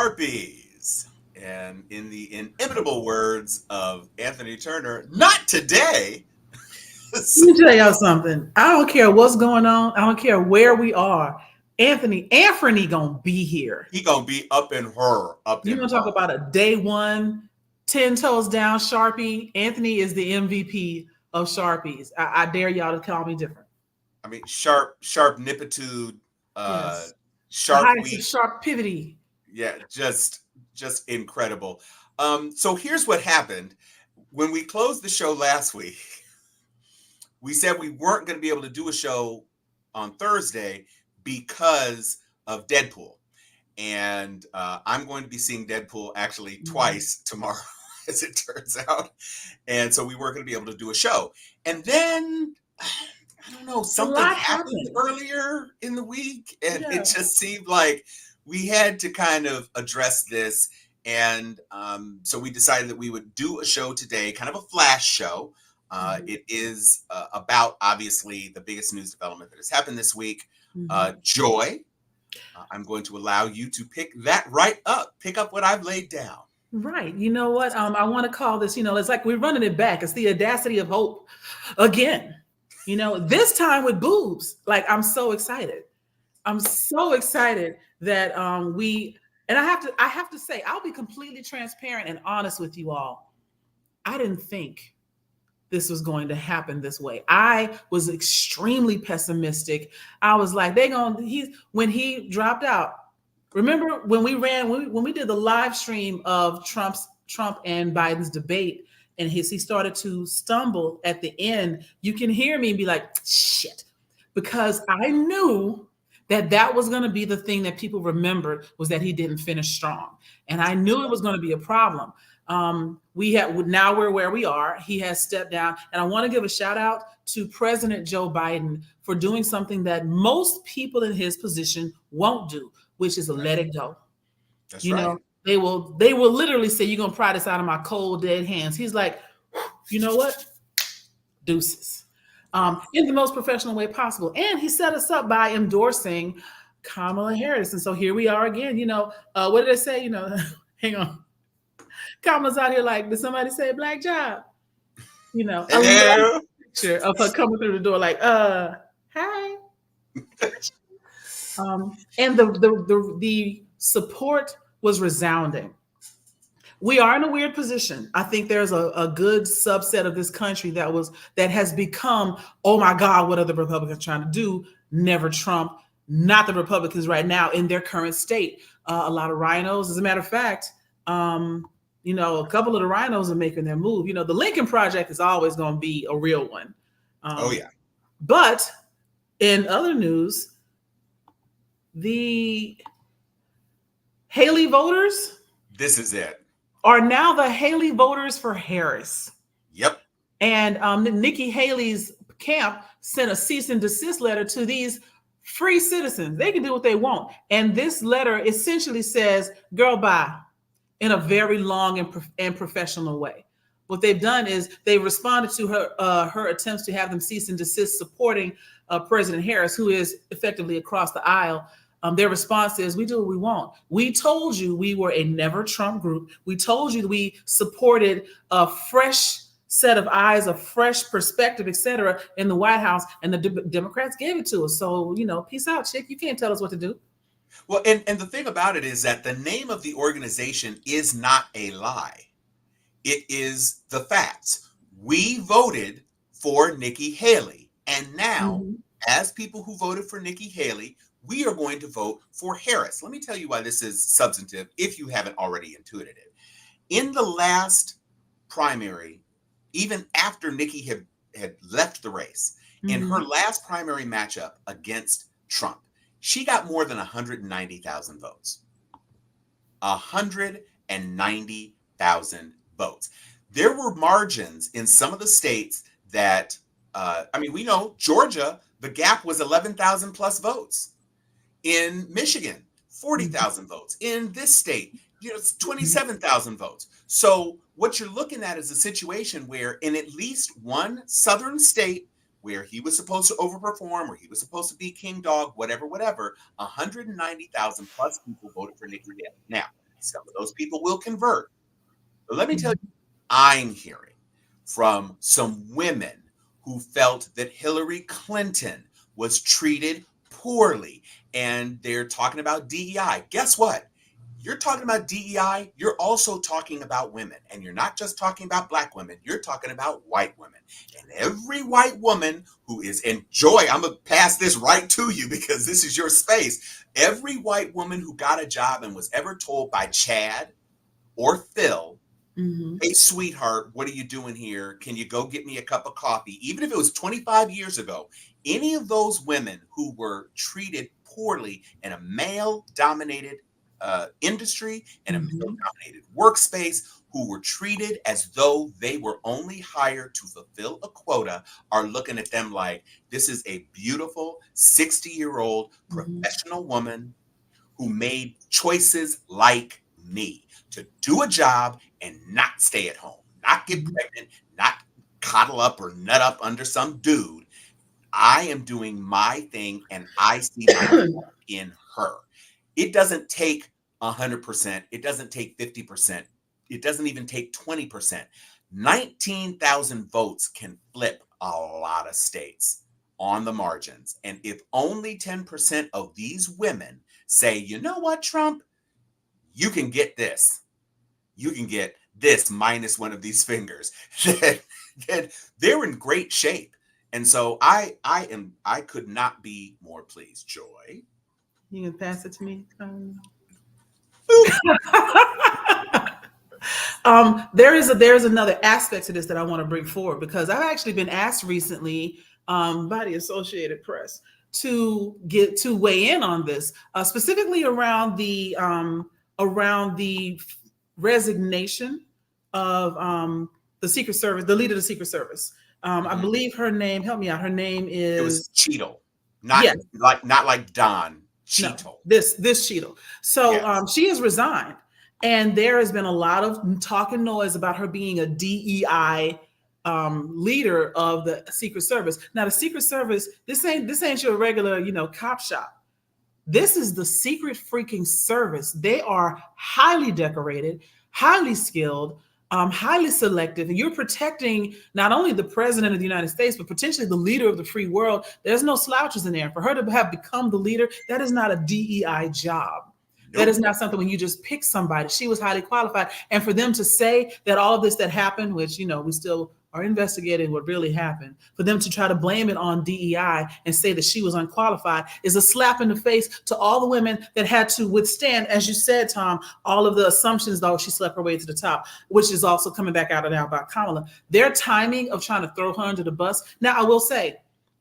Sharpies. And in the inimitable words of Anthony Turner, not today. Let me tell y'all something. I don't care what's going on. I don't care where we are. Anthony gonna be here. He gonna be up in her, up You in want to talk her. about a day one, 10 toes down Sharpie? Anthony is the MVP of Sharpies. I dare y'all to call me different. I mean, sharp nipitude, Yes. The sharp highest of week. sharp pivity. Yeah, just incredible. So here's what happened. When we closed the show last week, we said we weren't going to be able to do a show on Thursday because of Deadpool. And I'm going to be seeing Deadpool actually twice tomorrow, as it turns out. And so we weren't going to be able to do a show. And then, I don't know, something happened earlier in the week. And it just seemed like we had to kind of address this. And so we decided that we would do a show today, kind of a flash show. It is about, obviously, the biggest news development that has happened this week. Joy, I'm going to allow you to pick that right up. Pick up what I've laid down. Right. You know what? I want to call this, it's like we're running it back. It's the audacity of hope again. This time with boobs. Like, I'm so excited. I'm so excited that and I have to say, I'll be completely transparent and honest with you all. I didn't think this was going to happen this way. I was extremely pessimistic. I was like, when he dropped out. Remember when we did the live stream of Trump and Biden's debate, and he started to stumble at the end. You can hear me be like, shit, because I knew that was going to be the thing that people remembered, was that he didn't finish strong. And I knew it was going to be a problem. Now we're where we are. He has stepped down. And I want to give a shout out to President Joe Biden for doing something that most people in his position won't do, which is let it go. That's right. They will literally say, you're going to pry this out of my cold, dead hands. He's like, you know what? Deuces. In the most professional way possible. And he set us up by endorsing Kamala Harris. And so here we are again. What did they say? Hang on. Kamala's out here like, did somebody say black job? A picture of her coming through the door like, hi. And the support was resounding. We are in a weird position. I think there's a good subset of this country that has become, oh my God, what are the Republicans trying to do? Never Trump, not the Republicans right now in their current state. A lot of rhinos. As a matter of fact, a couple of the rhinos are making their move. The Lincoln Project is always going to be a real one. Oh yeah. But in other news, the Haley voters. This is it. Are now the Haley voters for Harris. Yep. And Nikki Haley's camp sent a cease and desist letter to these free citizens. They can do what they want. And this letter essentially says, girl, bye, in a very long and professional way. What they've done is they responded to her attempts to have them cease and desist supporting President Harris, who is effectively across the aisle. Their response is, we do what we want. We told you we were a never Trump group. We told you that we supported a fresh set of eyes, a fresh perspective, et cetera, in the White House, and the Democrats gave it to us. So, peace out, chick. You can't tell us what to do. Well, and the thing about it is that the name of the organization is not a lie. It is the facts. We voted for Nikki Haley. And now, as people who voted for Nikki Haley, we are going to vote for Harris. Let me tell you why this is substantive, if you haven't already intuited it. In the last primary, even after Nikki had left the race, in her last primary matchup against Trump, she got more than 190,000 votes. 190,000 votes. There were margins in some of the states that, we know Georgia, the gap was 11,000 plus votes. In Michigan, 40,000 votes. In this state, it's 27,000 votes. So what you're looking at is a situation where in at least one southern state where he was supposed to overperform, where he was supposed to be king dog, whatever, 190,000 plus people voted for Nikki Haley. Now, Some of those people will convert. But let me tell you, I'm hearing from some women who felt that Hillary Clinton was treated poorly, and they're talking about DEI. Guess what? You're talking about DEI, you're also talking about women. And you're not just talking about Black women, you're talking about white women. And every white woman who is, and Joy, I'm going to pass this right to you because this is your space. Every white woman who got a job and was ever told by Chad or Phil, hey, sweetheart, what are you doing here? Can you go get me a cup of coffee? Even if it was 25 years ago, any of those women who were treated poorly in a male-dominated industry and a male-dominated workspace, who were treated as though they were only hired to fulfill a quota, are looking at them like, this is a beautiful 60-year-old professional woman who made choices like me to do a job and not stay at home, not get pregnant, not coddle up or nut up under some dude. I am doing my thing and I see myself in her. It doesn't take 100%. It doesn't take 50%. It doesn't even take 20%. 19,000 votes can flip a lot of states on the margins. And if only 10% of these women say, you know what, Trump, you can get this. You can get this minus one of these fingers. Then they're in great shape. And so I could not be more pleased. Joy. You can pass it to me. There's another aspect to this that I want to bring forward, because I've actually been asked recently by the Associated Press to weigh in on this, specifically around the resignation of the Secret Service, the leader of the Secret Service. I believe her name. Help me out. Her name is. It was Cheeto, not like Don Cheeto. No, this Cheeto. So she has resigned. And there has been a lot of talk and noise about her being a DEI leader of the Secret Service. Now, the Secret Service, this ain't your regular, cop shop. This is the secret freaking service. They are highly decorated, highly skilled, highly selective, and you're protecting not only the president of the United States, but potentially the leader of the free world. There's no slouches in there. For her to have become the leader, that is not a DEI job. That is not something when you just pick somebody. She was highly qualified. And for them to say that all of this that happened, which, we still are investigating what really happened, for them to try to blame it on DEI and say that she was unqualified is a slap in the face to all the women that had to withstand, as you said, Tom, all of the assumptions, though she slept her way to the top, which is also coming back out now about Kamala. Their timing of trying to throw her under the bus. Now, I will say,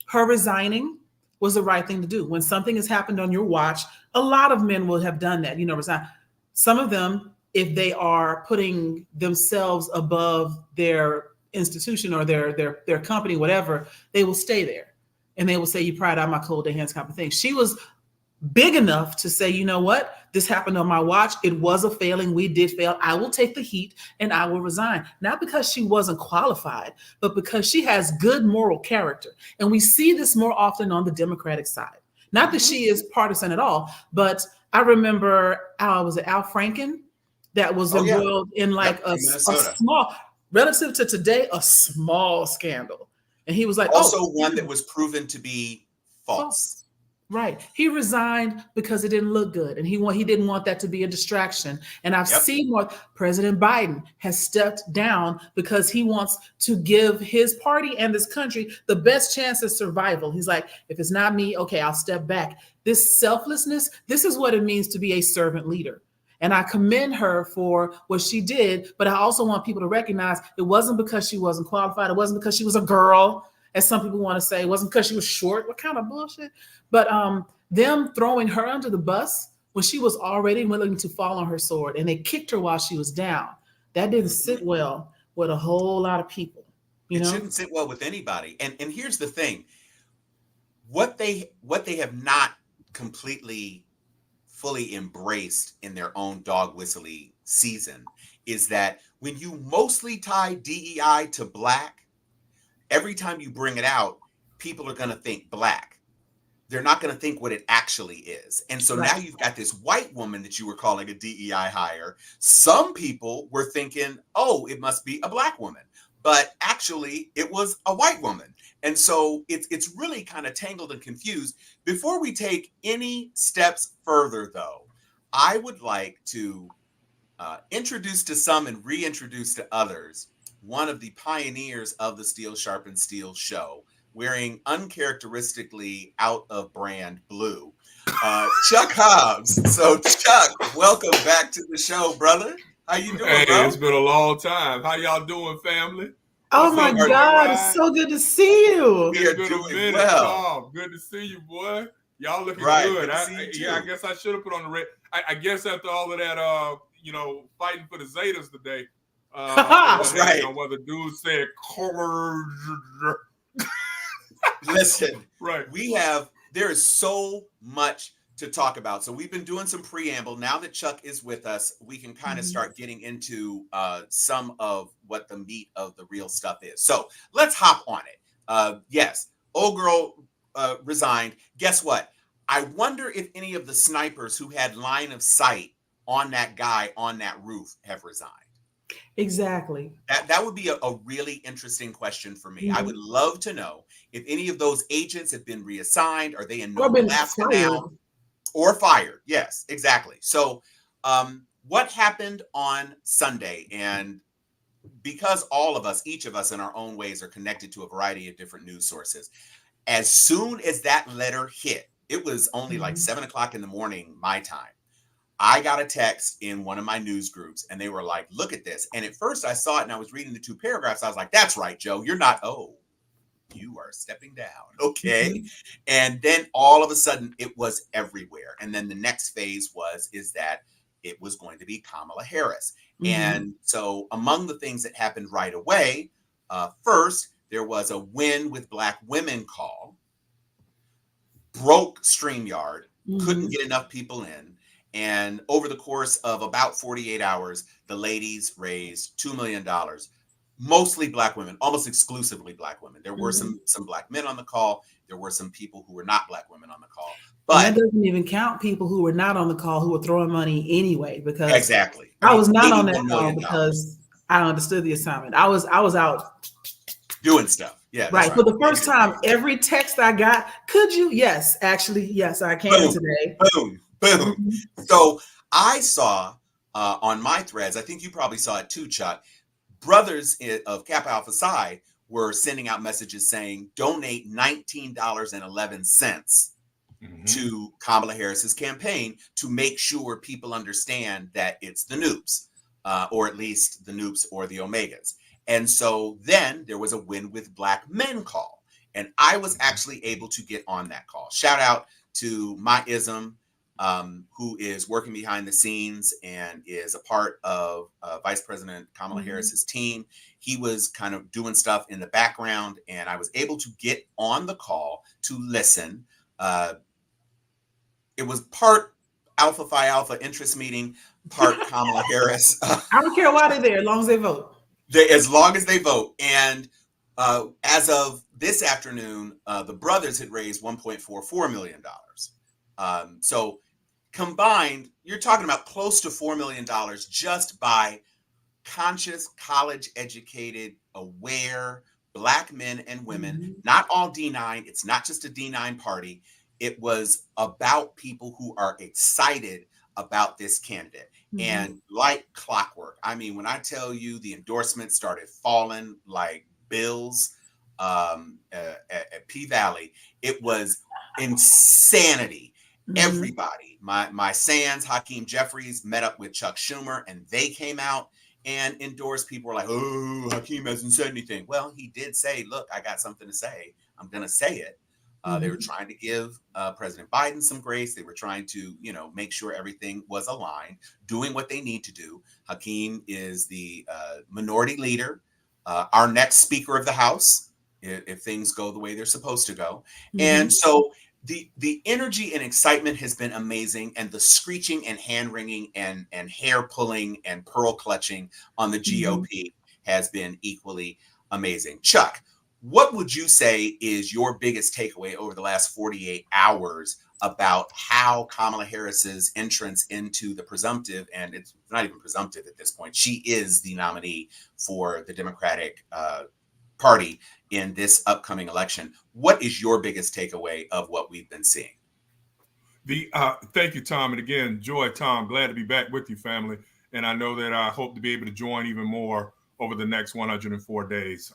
her resigning was the right thing to do. When something has happened on your watch, a lot of men will have done that, resign. Some of them, if they are putting themselves above their institution or their company, whatever, they will stay there. And they will say, you pried out my cold dead hands kind of thing. She was big enough to say, you know what? This happened on my watch. It was a failing. We did fail. I will take the heat and I will resign. Not because she wasn't qualified, but because she has good moral character. And we see this more often on the Democratic side. Not that she is partisan at all, but I remember, was it Al Franken that was embroiled in like a small, relative to today, a small scandal. And he was like, also one that was proven to be false. Right. He resigned because it didn't look good. And he didn't want that to be a distraction. And I've seen what President Biden has stepped down because he wants to give his party and this country the best chance of survival. He's like, if it's not me, okay, I'll step back. This selflessness, this is what it means to be a servant leader. And I commend her for what she did. But I also want people to recognize it wasn't because she wasn't qualified. It wasn't because she was a girl, as some people want to say. It wasn't because she was short. What kind of bullshit? But them throwing her under the bus when she was already willing to fall on her sword, and they kicked her while she was down. That didn't sit well with a whole lot of people. It shouldn't sit well with anybody. And here's the thing: what they have not completely fully embraced in their own dog whistly season is that when you mostly tie DEI to Black, every time you bring it out, people are going to think Black. they're not going to think what it actually is. And so Right. now you've got this white woman that you were calling a DEI hire. Some people were thinking, oh, it must be a black woman. But actually, it was a white woman. And so it's really kind of tangled and confused. Before we take any steps further, though, I would like to introduce to some and reintroduce to others one of the pioneers of the Steel Sharpens Steel show, wearing uncharacteristically out of brand blue, Chuck Hobbs. So Chuck, welcome back to the show, brother. How you doing, Hey, bro? it's been a long time. How y'all doing, family? Oh What's my up, boy, God, Ryan? it's so good to see you. We It's are been a doing minute, well. Tom. Good to see you, boy. Y'all looking Right, good. good to see you I too. guess I should have put on the red. I guess after all of that, fighting for the Zetas today. That's right. One of the dudes said, Listen, right. there is so much to talk about. So we've been doing some preamble. Now that Chuck is with us, we can kind of start getting into some of what the meat of the real stuff is. So let's hop on it. Yes, old girl resigned. Guess what? I wonder if any of the snipers who had line of sight on that guy on that roof have resigned. Exactly. That would be a really interesting question for me. I would love to know if any of those agents have been reassigned. Are they in Or been Alaska fired. now? Or fired. Yes, exactly. So what happened on Sunday? And because each of us in our own ways are connected to a variety of different news sources, as soon as that letter hit, it was only like 7:00 in the morning, my time. I got a text in one of my news groups and they were like, look at this. And at first I saw it and I was reading the 2 paragraphs. I was like, that's right, Joe. You're not. Oh, you are stepping down. Okay. And then all of a sudden it was everywhere. And then the next phase is that it was going to be Kamala Harris. And so among the things that happened right away, first, there was a Win with Black Women call, broke StreamYard, couldn't get enough people in. And over the course of about 48 hours, the ladies raised $2 million, mostly Black women, almost exclusively Black women. There were some Black men on the call. There were some people who were not Black women on the call. But and that doesn't even count people who were not on the call who were throwing money anyway, because exactly. I was not on that $81 call million. because I understood the assignment. I was out doing stuff. Yeah, right. For the first time, every text I got, could you? Yes, actually, yes, I can today. Boom, boom. So I saw on my threads, I think you probably saw it too, Chuck, brothers of Kappa Alpha Psi were sending out messages saying, donate $19.11 to Kamala Harris's campaign to make sure people understand that it's the Noops, or at least the Noops or the Omegas. And so then there was a Win with Black Men call. And I was actually able to get on that call. Shout out to my ism, who is working behind the scenes and is a part of Vice President Kamala Harris's team. He was kind of doing stuff in the background, and I was able to get on the call to listen. It was part Alpha Phi Alpha interest meeting, part Kamala Harris. I don't care why they're there, as long as they vote. As long as they vote. And as of this afternoon, the brothers had raised $1.44 million. So combined, you're talking about close to $4 million just by conscious, college-educated, aware Black men and women, not all D9. It's not just a D9 party. It was about people who are excited about this candidate. And like clockwork, I mean, when I tell you the endorsements started falling like bills at P-Valley, it was insanity. Everybody, my Sands, Hakeem Jeffries met up with Chuck Schumer, and they came out and endorsed. People were like, oh, Hakeem hasn't said anything. Well, he did say, look, I got something to say. I'm going to say it. They were trying to give President Biden some grace. They were trying to, make sure everything was aligned, doing what they need to do. Hakeem is the minority leader, our next Speaker of the House, if things go the way they're supposed to go. And so the energy and excitement has been amazing, and the screeching and hand wringing and hair pulling and pearl clutching on the GOP has been equally amazing. Chuck, What would you say is your biggest takeaway over the last 48 hours about how Kamala Harris's entrance into the presumptive, and it's not even presumptive at this point, she is the nominee for the Democratic Party in this upcoming election. What is your biggest takeaway of what we've been seeing? Thank you, Tom. And again, Joy, Tom, glad to be back with you, family. And I know that I hope to be able to join even more over the next 104 days.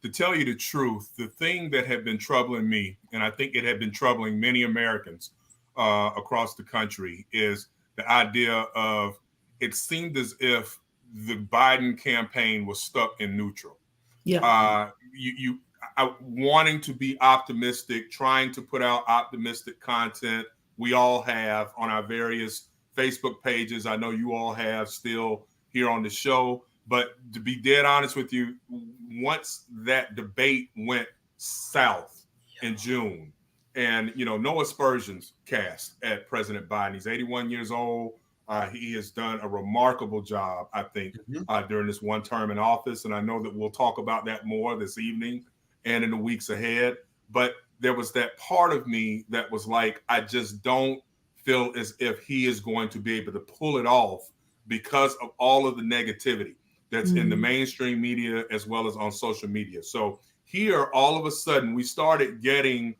To tell you the truth, the thing that had been troubling me, and I think it had been troubling many Americans across the country, is the idea of it seemed as if the Biden campaign was stuck in neutral. Yeah. Wanting to be optimistic, trying to put out optimistic content. We all have on our various Facebook pages. I know you all have still here on the show. But to be dead honest with you, once that debate went south in June, and no aspersions cast at President Biden. He's 81 years old. He has done a remarkable job, I think, during this one term in office. And I know that we'll talk about that more this evening and in the weeks ahead. But there was that part of me that was like, I just don't feel as if he is going to be able to pull it off because of all of the negativity that's in the mainstream media as well as on social media. So here, all of a sudden, we started getting,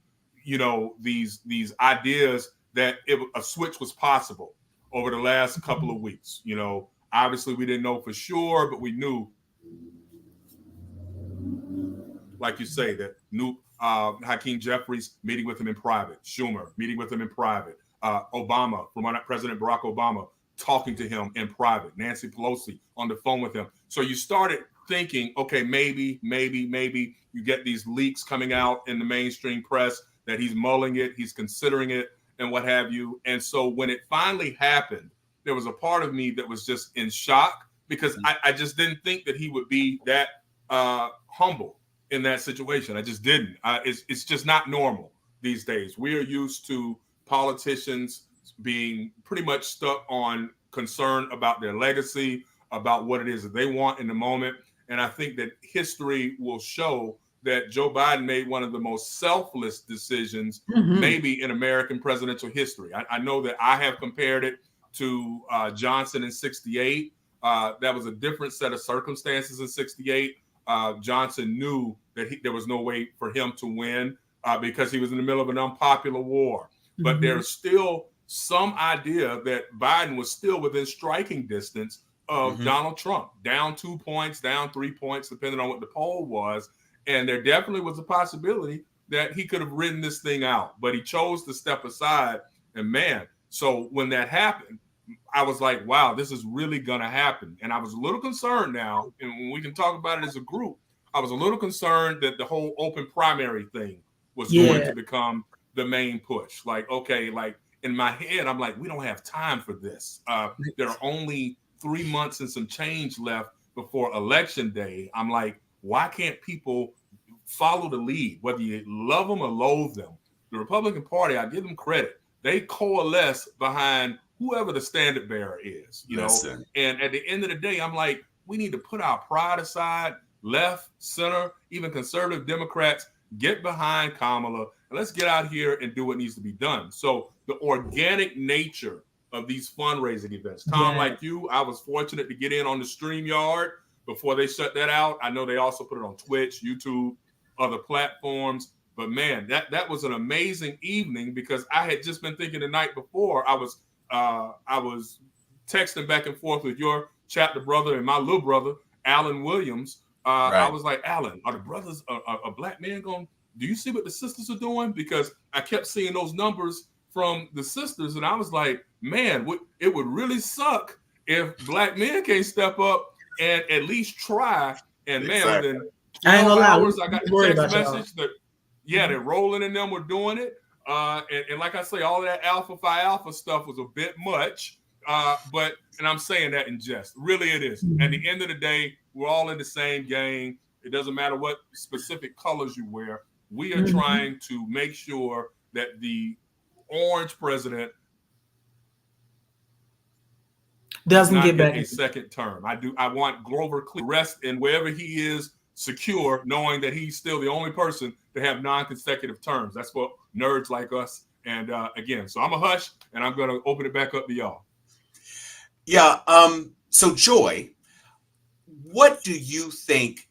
these ideas that a switch was possible over the last couple of weeks. Obviously we didn't know for sure, but we knew, like you say, that Hakeem Jeffries meeting with him in private, Schumer meeting with him in private, Obama, President Barack Obama, talking to him in private, Nancy Pelosi on the phone with him. So you started thinking, okay, maybe you get these leaks coming out in the mainstream press that he's mulling it, he's considering it, and what have you. And so when it finally happened, there was a part of me that was just in shock because I just didn't think that he would be that humble in that situation. I just didn't. It's just not normal these days. We are used to politicians being pretty much stuck on concern about their legacy, about what it is that they want in the moment. And I think that history will show that Joe Biden made one of the most selfless decisions maybe in American presidential history. I know that I have compared it to Johnson in 68. That was a different set of circumstances in 68. Johnson knew that there was no way for him to win because he was in the middle of an unpopular war. But there's still some idea that Biden was still within striking distance of Donald Trump, down 2 points, down 3 points, depending on what the poll was. And there definitely was a possibility that he could have ridden this thing out, but he chose to step aside. And man, so when that happened, I was like, wow, this is really going to happen. And I was a little concerned now, and we can talk about it as a group. I was a little concerned that the whole open primary thing was going to become the main push. Like, okay, like in my head, I'm like, we don't have time for this. There are only 3 months and some change left before Election Day. I'm like, why can't people follow the lead, whether you love them or loathe them? The Republican Party, I give them credit. They coalesce behind whoever the standard bearer is, know. And at the end of the day, I'm like, we need to put our pride aside, left, center, even conservative Democrats, get behind Kamala, and let's get out here and do what needs to be done. So the organic nature of these fundraising events. Tom, like you, I was fortunate to get in on the StreamYard before they shut that out. I know they also put it on Twitch, YouTube, other platforms. But man, that was an amazing evening because I had just been thinking the night before. I was texting back and forth with your chapter brother and my little brother, Alan Williams. I was like, Alan, are the brothers, a black man going, do you see what the sisters are doing? Because I kept seeing those numbers from the sisters. And I was like, man, it would really suck if black men can't step up and at least try. And man, within 12 hours, I got the text message that, they're rolling in them. We're doing it. And like I say, all of that Alpha Phi Alpha stuff was a bit much. And I'm saying that in jest. Really, it is. At the end of the day, we're all in the same game. It doesn't matter what specific colors you wear. We are trying to make sure that the orange president doesn't get back a second term. I want Grover Cleveland rest in wherever he is secure, knowing that he's still the only person to have non-consecutive terms. That's for nerds like us. And again, so I'm a hush, and I'm going to open it back up to y'all. Yeah. So, Joy, what do you think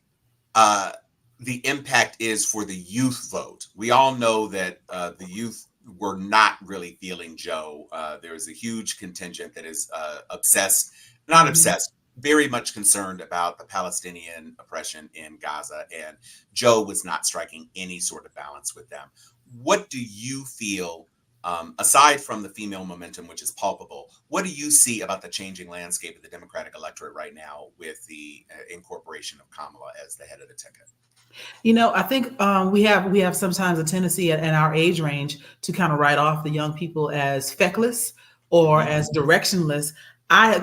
the impact is for the youth vote? We all know that the youth were not really feeling Joe. There's a huge contingent that is obsessed, not obsessed, very much concerned about the Palestinian oppression in Gaza, and Joe was not striking any sort of balance with them. What do you feel, aside from the female momentum, which is palpable, what do you see about the changing landscape of the Democratic electorate right now with the incorporation of Kamala as the head of the ticket? You know, I think we have sometimes a tendency at our age range to kind of write off the young people as feckless or as directionless.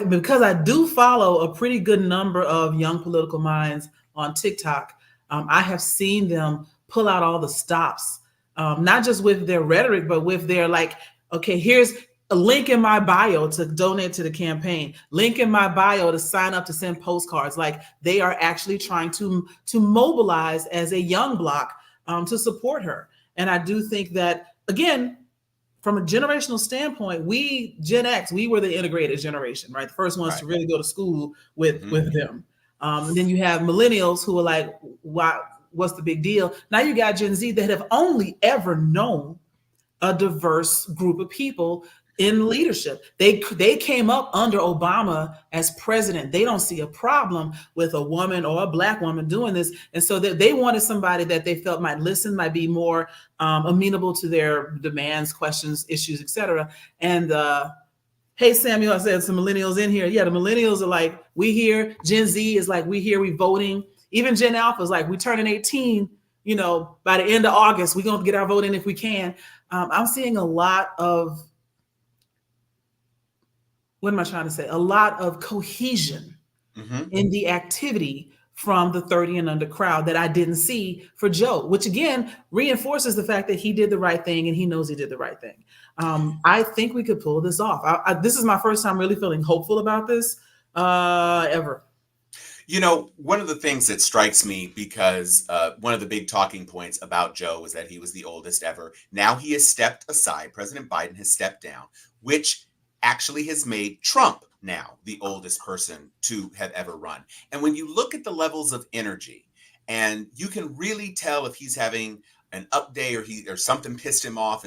Because I do follow a pretty good number of young political minds on TikTok, I have seen them pull out all the stops, not just with their rhetoric, but with their like, okay, here's a link in my bio to donate to the campaign, link in my bio to sign up to send postcards. Like they are actually trying to mobilize as a young bloc to support her. And I do think that, again, from a generational standpoint, we Gen X, we were the integrated generation, right? The first ones to really go to school with them. And then you have millennials who are like, what's the big deal? Now you got Gen Z that have only ever known a diverse group of people in leadership. They came up under Obama as president. They don't see a problem with a woman or a Black woman doing this. And so they wanted somebody that they felt might listen, might be more amenable to their demands, questions, issues, etc. And hey, Samuel, I said some millennials in here. Yeah, the millennials are like, we here. Gen Z is like, we here, we voting. Even Gen Alpha is like, we turning 18, you know, by the end of August, we're going to get our vote in if we can. I'm seeing a lot of, what am I trying to say? A lot of cohesion in the activity from the 30 and under crowd that I didn't see for Joe, which again reinforces the fact that he did the right thing and he knows he did the right thing. I think we could pull this off. This is my first time really feeling hopeful about this ever. You know, one of the things that strikes me, because one of the big talking points about Joe was that he was the oldest ever. Now he has stepped aside. President Biden has stepped down, which actually has made Trump now the oldest person to have ever run. And when you look at the levels of energy, and you can really tell if he's having an up day or something pissed him off,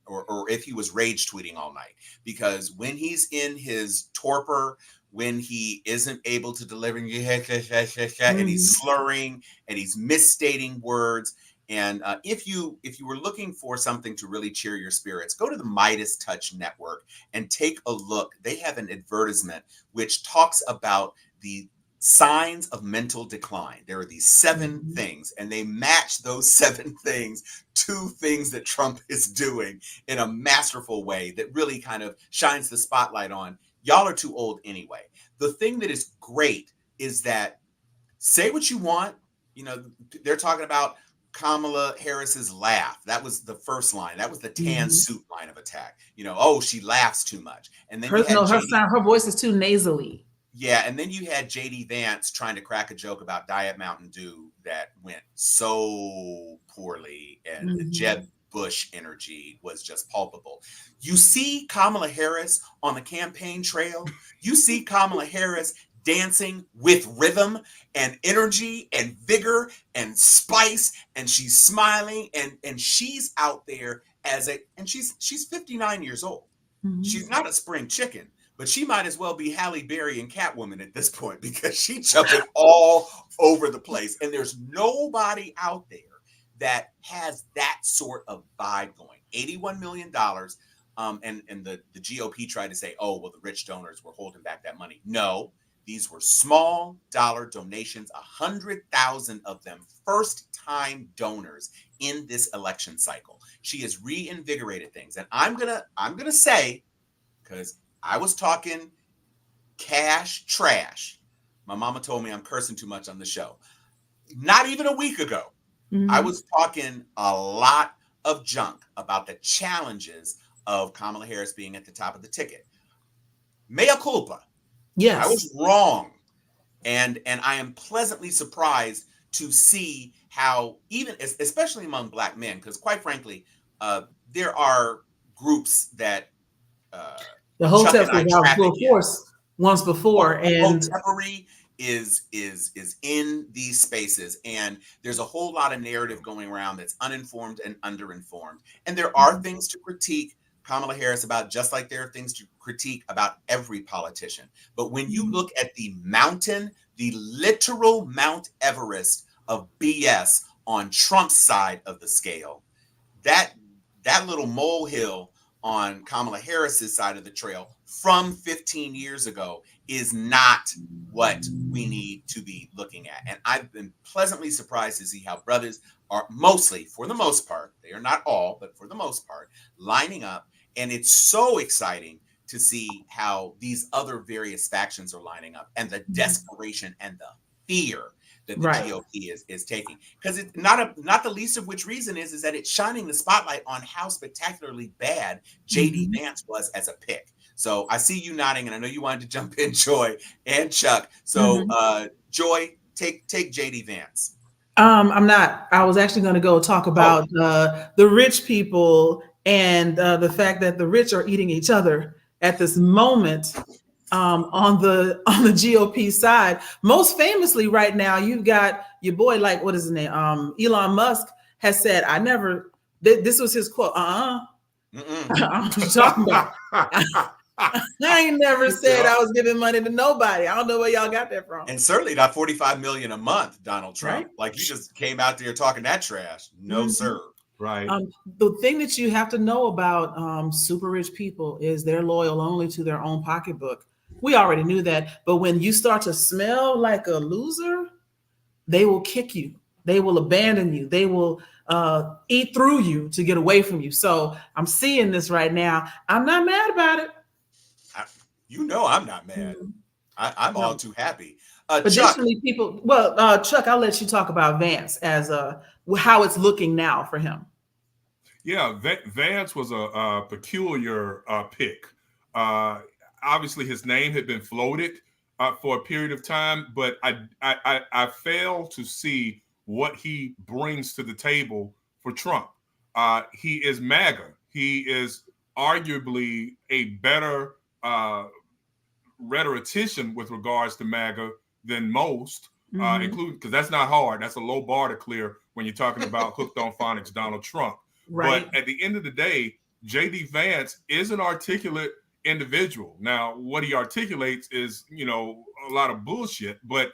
or if he was rage tweeting all night, because when he's in his torpor, when he isn't able to deliver, and he's slurring and he's misstating words. And if you were looking for something to really cheer your spirits, go to the Midas Touch Network and take a look. They have an advertisement which talks about the signs of mental decline. There are these 7 things, and they match those 7 things to things that Trump is doing in a masterful way that really kind of shines the spotlight on. Y'all are too old anyway. The thing that is great is that, say what you want. You know, they're talking about Kamala Harris's laugh. That was the first line. That was the tan suit line of attack. You know, oh, she laughs too much. And then her voice is too nasally. Yeah, and then you had JD Vance trying to crack a joke about Diet Mountain Dew that went so poorly, and the Jeb Bush energy was just palpable. You see Kamala Harris on the campaign trail. You see Kamala Harris dancing with rhythm and energy and vigor and spice, and she's smiling, and she's out there and she's 59 years old. She's not a spring chicken, but she might as well be Halle Berry and Catwoman at this point, because she's jumping all over the place. And there's nobody out there that has that sort of vibe going. $81 million. And the GOP tried to say, oh, well, the rich donors were holding back that money. No, these were small dollar donations, 100,000 of them first-time donors in this election cycle. She has reinvigorated things. And I'm gonna say, because I was talking cash trash. My mama told me I'm cursing too much on the show. Not even a week ago, I was talking a lot of junk about the challenges of Kamala Harris being at the top of the ticket. Mea culpa. Yes. I was wrong. And I am pleasantly surprised to see how, even especially among Black men, because quite frankly, there are groups that The Chuck Hotep and I was out traffic full in. force once before, and Hotepery is in these spaces, and there's a whole lot of narrative going around that's uninformed and underinformed. And there are things to critique Kamala Harris about, just like there are things to critique about every politician. But when you look at the mountain, the literal Mount Everest of BS on Trump's side of the scale, that little molehill on Kamala Harris's side of the trail from 15 years ago is not what we need to be looking at. And I've been pleasantly surprised to see how brothers are mostly, for the most part, they are not all, but for the most part, lining up. And it's so exciting to see how these other various factions are lining up, and the desperation and the fear that the GOP is taking. Because it's not the least of which reason is that it's shining the spotlight on how spectacularly bad JD Vance was as a pick. So I see you nodding, and I know you wanted to jump in, Joy and Chuck. So Joy, take JD Vance. I'm not. I was actually going to go talk about the rich people and the fact that the rich are eating each other at this moment. On the GOP side, most famously right now, you've got your boy, like, what is his name? Elon Musk has said, I never, this was his quote. I'm talking about. I ain't never said I was giving money to nobody. I don't know where y'all got that from. And certainly not $45 million a month, Donald Trump. Right? Like, you just came out there talking that trash. No, sir. Right. The thing that you have to know about super rich people is they're loyal only to their own pocketbook. We already knew that. But when you start to smell like a loser, they will kick you. They will abandon you. They will eat through you to get away from you. So I'm seeing this right now. I'm not mad about it. I'm not mad. I'm all too happy. Additionally, Chuck, Chuck, I'll let you talk about Vance as how it's looking now for him. Yeah, Vance was a peculiar pick. Obviously, his name had been floated for a period of time, but I fail to see what he brings to the table for Trump. He is MAGA. He is arguably a better rhetorician with regards to MAGA than most, including, because that's not hard. That's a low bar to clear when you're talking about hooked on phonics Donald Trump. Right. But at the end of the day, JD Vance is an articulate individual. Now, what he articulates is, a lot of bullshit, but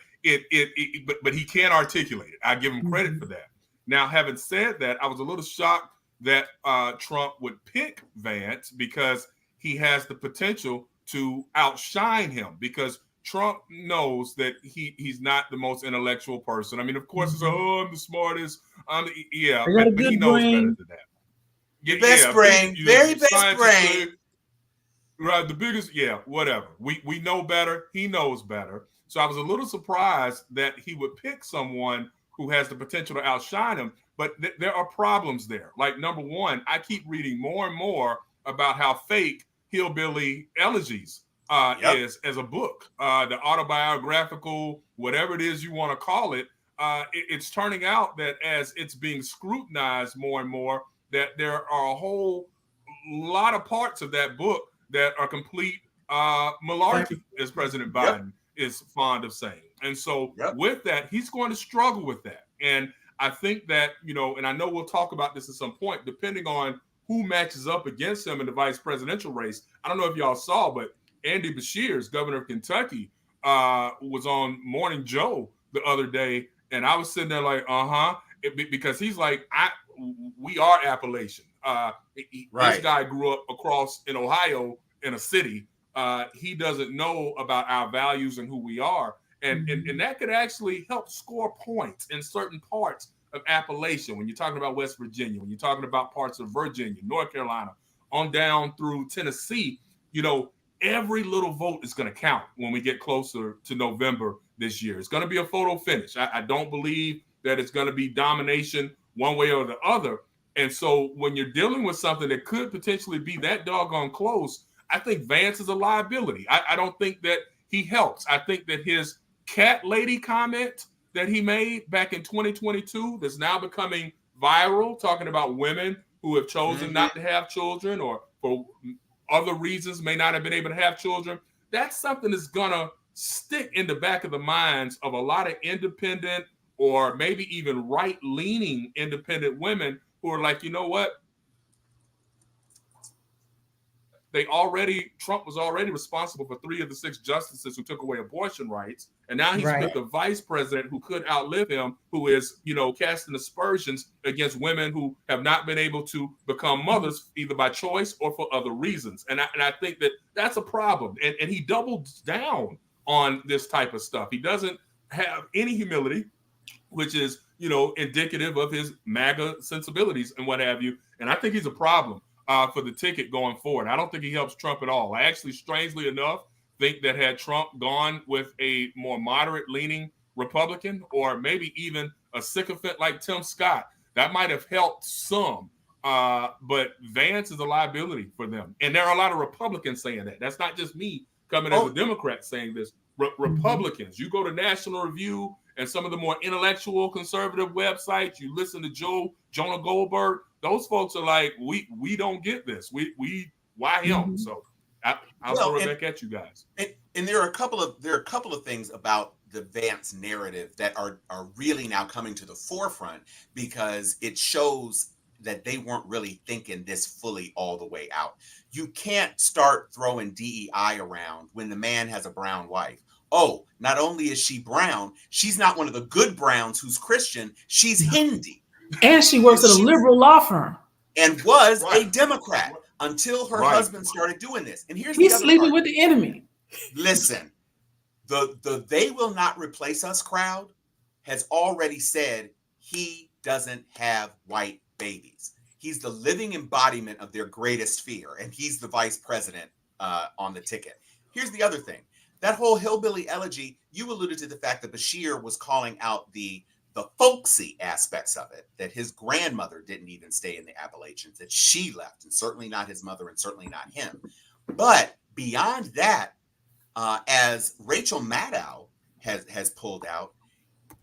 but he can articulate it. I give him credit for that. Now, having said that, I was a little shocked that Trump would pick Vance, because he has the potential to outshine him, because Trump knows that he's not the most intellectual person. I mean, of course, it's I'm the smartest. But he knows better than that. Your best brain, very best brain. Right, the biggest, whatever. We know better. He knows better. So I was a little surprised that he would pick someone who has the potential to outshine him. But there are problems there. Like, number one, I keep reading more and more about how fake Hillbilly Elegies is as a book. The autobiographical, whatever it is you want to call it, it's turning out that as it's being scrutinized more and more, that there are a whole lot of parts of that book that are complete malarkey, as President Biden is fond of saying. And so with that, he's going to struggle with that. And I think that, and I know we'll talk about this at some point, depending on who matches up against him in the vice presidential race. I don't know if y'all saw, but Andy Beshears, governor of Kentucky, was on Morning Joe the other day. And I was sitting there like, because he's like, we are Appalachian. This guy grew up across in Ohio in a city. He doesn't know about our values and who we are. And that could actually help score points in certain parts of Appalachia. When you're talking about West Virginia, when you're talking about parts of Virginia, North Carolina, on down through Tennessee, every little vote is going to count when we get closer to November this year. It's going to be a photo finish. I don't believe that it's going to be domination one way or the other. And so when you're dealing with something that could potentially be that doggone close, I think Vance is a liability. I don't think that he helps. I think that his cat lady comment that he made back in 2022 that's now becoming viral, talking about women who have chosen not to have children or for other reasons may not have been able to have children. That's something that's gonna stick in the back of the minds of a lot of independent or maybe even right-leaning independent women who are like, you know what? Trump was already responsible for 3 of the 6 justices who took away abortion rights. And now he's with the vice president who could outlive him, who is, casting aspersions against women who have not been able to become mothers either by choice or for other reasons. And I think that that's a problem. And he doubled down on this type of stuff. He doesn't have any humility, which is, indicative of his MAGA sensibilities and what have you. And I think he's a problem for the ticket going forward. I don't think he helps Trump at all. I actually, strangely enough, think that had Trump gone with a more moderate-leaning Republican or maybe even a sycophant like Tim Scott, that might have helped some. But Vance is a liability for them. And there are a lot of Republicans saying that. That's not just me coming as a Democrat saying this. Republicans, you go to National Review and some of the more intellectual conservative websites, you listen to Jonah Goldberg, those folks are like, we don't get this. Why him? So I'll throw it back at you guys. And there are a couple of things about the Vance narrative that are really now coming to the forefront because it shows that they weren't really thinking this fully all the way out. You can't start throwing DEI around when the man has a brown wife. Oh, not only is she brown, she's not one of the good browns who's Christian. She's Hindi. And she works at a liberal law firm. And was a Democrat until her husband started doing this. And he's sleeping with the enemy. Listen, the "they will not replace us" crowd has already said he doesn't have white babies. He's the living embodiment of their greatest fear, and he's the vice president on the ticket. Here's the other thing. That whole hillbilly elegy, you alluded to the fact that Bashir was calling out the folksy aspects of it, that his grandmother didn't even stay in the Appalachians, that she left, and certainly not his mother, and certainly not him. But beyond that, as Rachel Maddow has pulled out,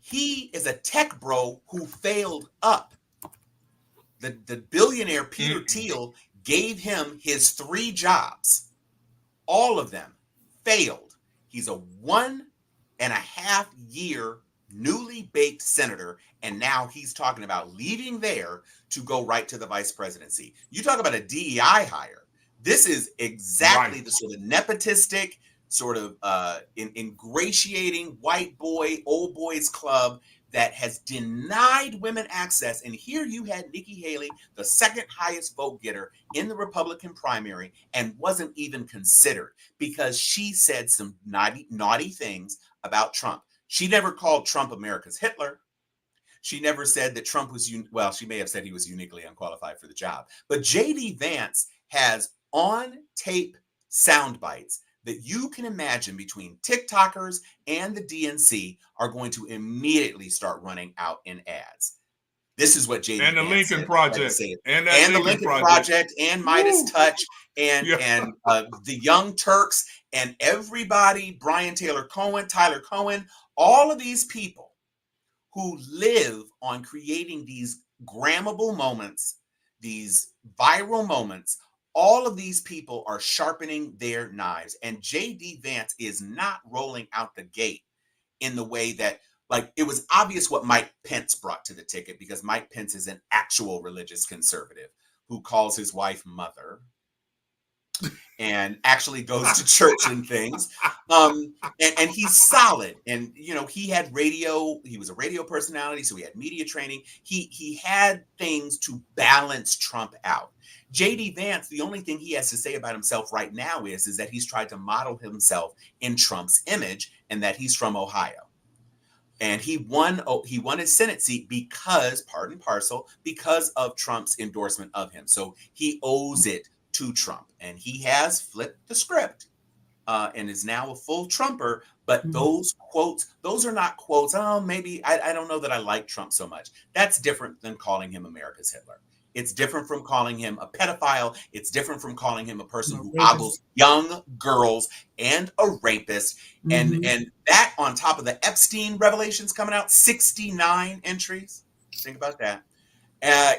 he is a tech bro who failed up. The billionaire Peter Thiel gave him his 3 jobs. All of them failed. He's a 1.5-year newly baked senator, and now he's talking about leaving there to go right to the vice presidency. You talk about a DEI hire. This is exactly the sort of nepotistic, sort of ingratiating white boy, old boys club that has denied women access. And here you had Nikki Haley, the 2nd highest vote getter in the Republican primary, and wasn't even considered because she said some naughty things about Trump. She never called Trump America's Hitler. She never said that Trump was, she may have said he was uniquely unqualified for the job. But J.D. Vance has on-tape sound bites that you can imagine between TikTokers and the DNC are going to immediately start running out in ads. This is what J.D. And the Vance Lincoln said. Project. And the Lincoln Project and Midas Touch and the Young Turks and everybody, Brian Taylor Cohen, Tyler Cohen, all of these people who live on creating these grammable moments, these viral moments. All of these people are sharpening their knives, and J.D. Vance is not rolling out the gate in the way that, it was obvious what Mike Pence brought to the ticket, because Mike Pence is an actual religious conservative who calls his wife mother and actually goes to church and things. And he's solid. And, he had he was a radio personality, so he had media training. He had things to balance Trump out. J.D. Vance, the only thing he has to say about himself right now is that he's tried to model himself in Trump's image and that he's from Ohio. And he won his Senate seat because, part and parcel, because of Trump's endorsement of him. So he owes it to Trump. And he has flipped the script and is now a full Trumper. But those quotes, those are not quotes. Oh, maybe I don't know that I like Trump so much. That's different than calling him America's Hitler. It's different from calling him a pedophile. It's different from calling him a person A who rapist. ogles young girls and a rapist. Mhm. And that on top of the Epstein revelations coming out, 69 entries. Think about that.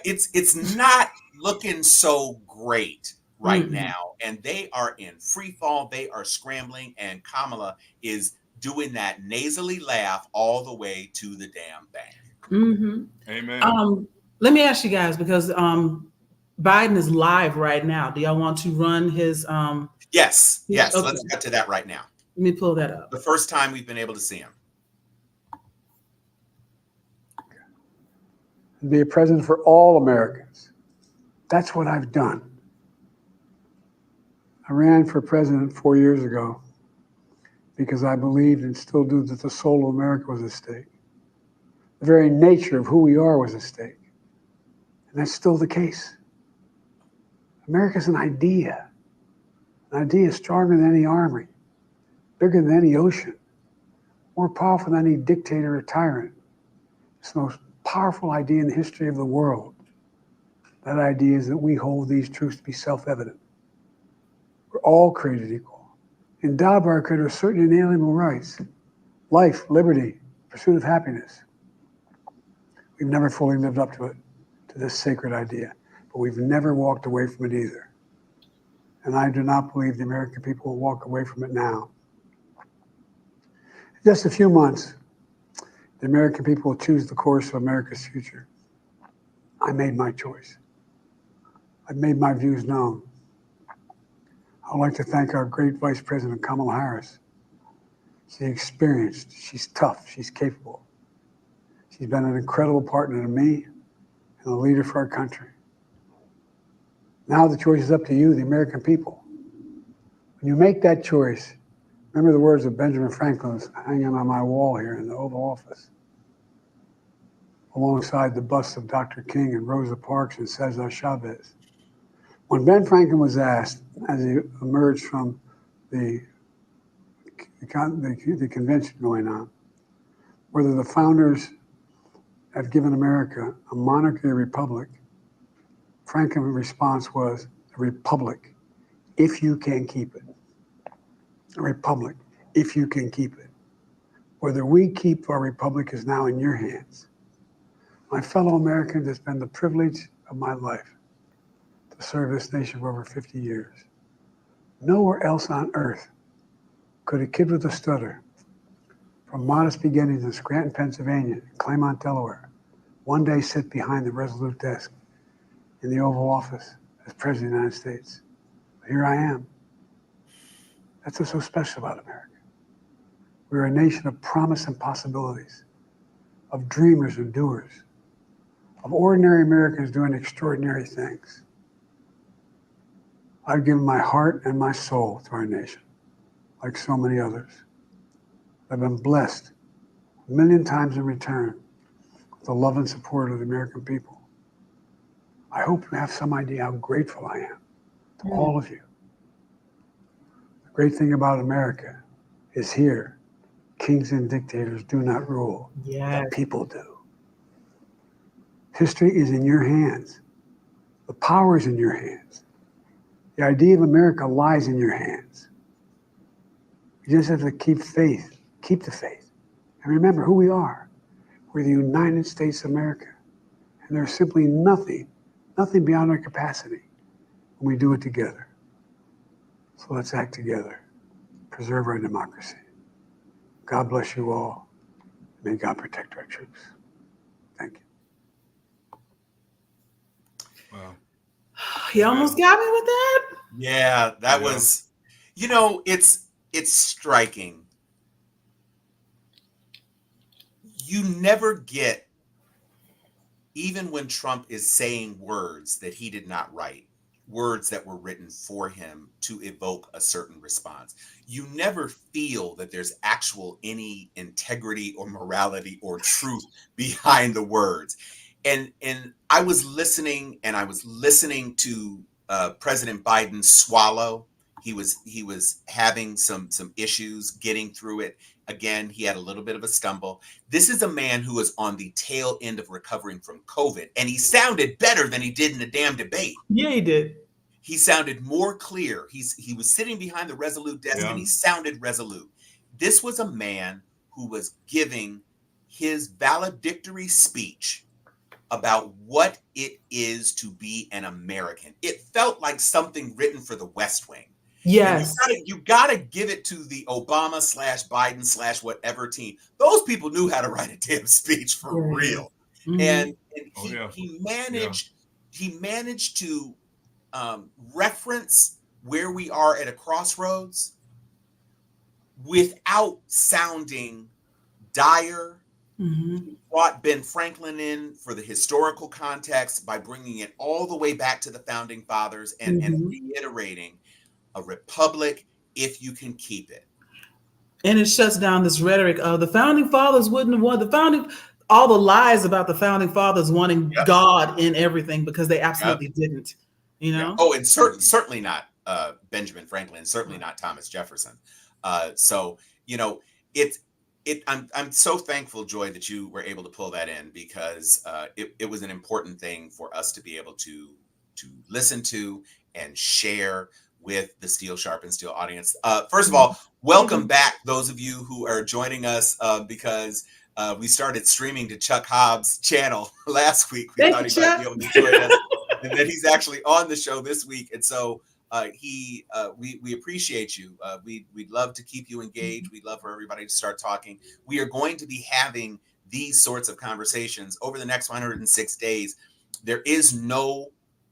It's not looking so great right Mm-mm. now, and they are in free fall. They are scrambling, and Kamala is doing that nasally laugh all the way to the damn bank. Mhm. Amen. Let me ask you guys, because Biden is live right now. Do y'all want to run his Yes, yes. okay, Let's get to that right now. let me pull that up. The first time we've been able to see him. Be a president for all Americans. That's what I've done. I ran for president 4 years ago because I believed and still do that the soul of America was at stake. The very nature of who we are was at stake. And that's still the case. America's an idea. An idea stronger than any army, bigger than any ocean, more powerful than any dictator or tyrant. It's the most powerful idea in the history of the world. That idea is that we hold these truths to be self-evident. We're all created equal, endowed by our Creator with certain inalienable rights: life, liberty, pursuit of happiness. We've never fully lived up to it, to this sacred idea, but we've never walked away from it either. And I do not believe the American people will walk away from it now. In just a few months, the American people will choose the course of America's future. I made my choice. I've made my views known. I'd like to thank our great Vice President Kamala Harris. She's experienced, she's tough, she's capable. She's been an incredible partner to me and a leader for our country. Now the choice is up to you, the American people. When you make that choice, remember the words of Benjamin Franklin hanging on my wall here in the Oval Office, alongside the busts of Dr. King and Rosa Parks and Cesar Chavez. When Ben Franklin was asked, as he emerged from the convention going on, whether the founders had given America a monarchy or republic, Franklin's response was, a republic, if you can keep it. A republic, if you can keep it. Whether we keep our republic is now in your hands. My fellow Americans, it's been the privilege of my life to serve this nation for over 50 years. Nowhere else on earth could a kid with a stutter, from modest beginnings in Scranton, Pennsylvania, and Claymont, Delaware, one day sit behind the resolute desk in the Oval Office as President of the United States. Here I am. That's what's so special about America. We're a nation of promise and possibilities, of dreamers and doers, of ordinary Americans doing extraordinary things. I've given my heart and my soul to our nation, like so many others. I've been blessed a million times in return with the love and support of the American people. I hope you have some idea how grateful I am to all of you. The great thing about America is here, kings and dictators do not rule, Yes. the people do. History is in your hands. The power is in your hands. The idea of America lies in your hands. You just have to keep faith, keep the faith, and remember who we are. We're the United States of America, and there's simply nothing beyond our capacity when we do it together. So let's act together, preserve our democracy. God bless you all. May God protect our troops. Thank you. Wow. He almost got me with that. Yeah, that Yeah. was, it's striking. You never get, even when Trump is saying words that he did not write, words that were written for him to evoke a certain response, you never feel that there's actual any integrity or morality or truth behind the words. And I was listening to President Biden swallow. He was having some issues getting through it. Again, he had a little bit of a stumble. This is a man who is on the tail end of recovering from COVID, and he sounded better than he did in the damn debate. Yeah, he did. He sounded more clear. He was sitting behind the Resolute desk, and he sounded resolute. This was a man who was giving his valedictory speech about what it is to be an American. It felt like something written for the West Wing. Yes. You gotta give it to the Obama / Biden / whatever team. Those people knew how to write a damn speech for real. Mm-hmm. And he managed to reference where we are at a crossroads without sounding dire. Mm-hmm. Brought Ben Franklin in for the historical context by bringing it all the way back to the founding fathers and reiterating a republic if you can keep it. And it shuts down this rhetoric of the founding fathers wouldn't have won all the lies about the founding fathers wanting God in everything, because they absolutely didn't, you know? Oh, and certainly not Benjamin Franklin, certainly not Thomas Jefferson. So, you know, I'm so thankful, Joy, that you were able to pull that in, because it was an important thing for us to be able to listen to and share with the Steel Sharp Steel audience. First of all, welcome back, those of you who are joining us, because we started streaming to Chuck Hobbs' channel last week. We thought he might be able to join us, and then he's actually on the show this week. And so we appreciate you. We'd love to keep you engaged. We'd love for everybody to start talking. We are going to be having these sorts of conversations over the next 106 days. There is no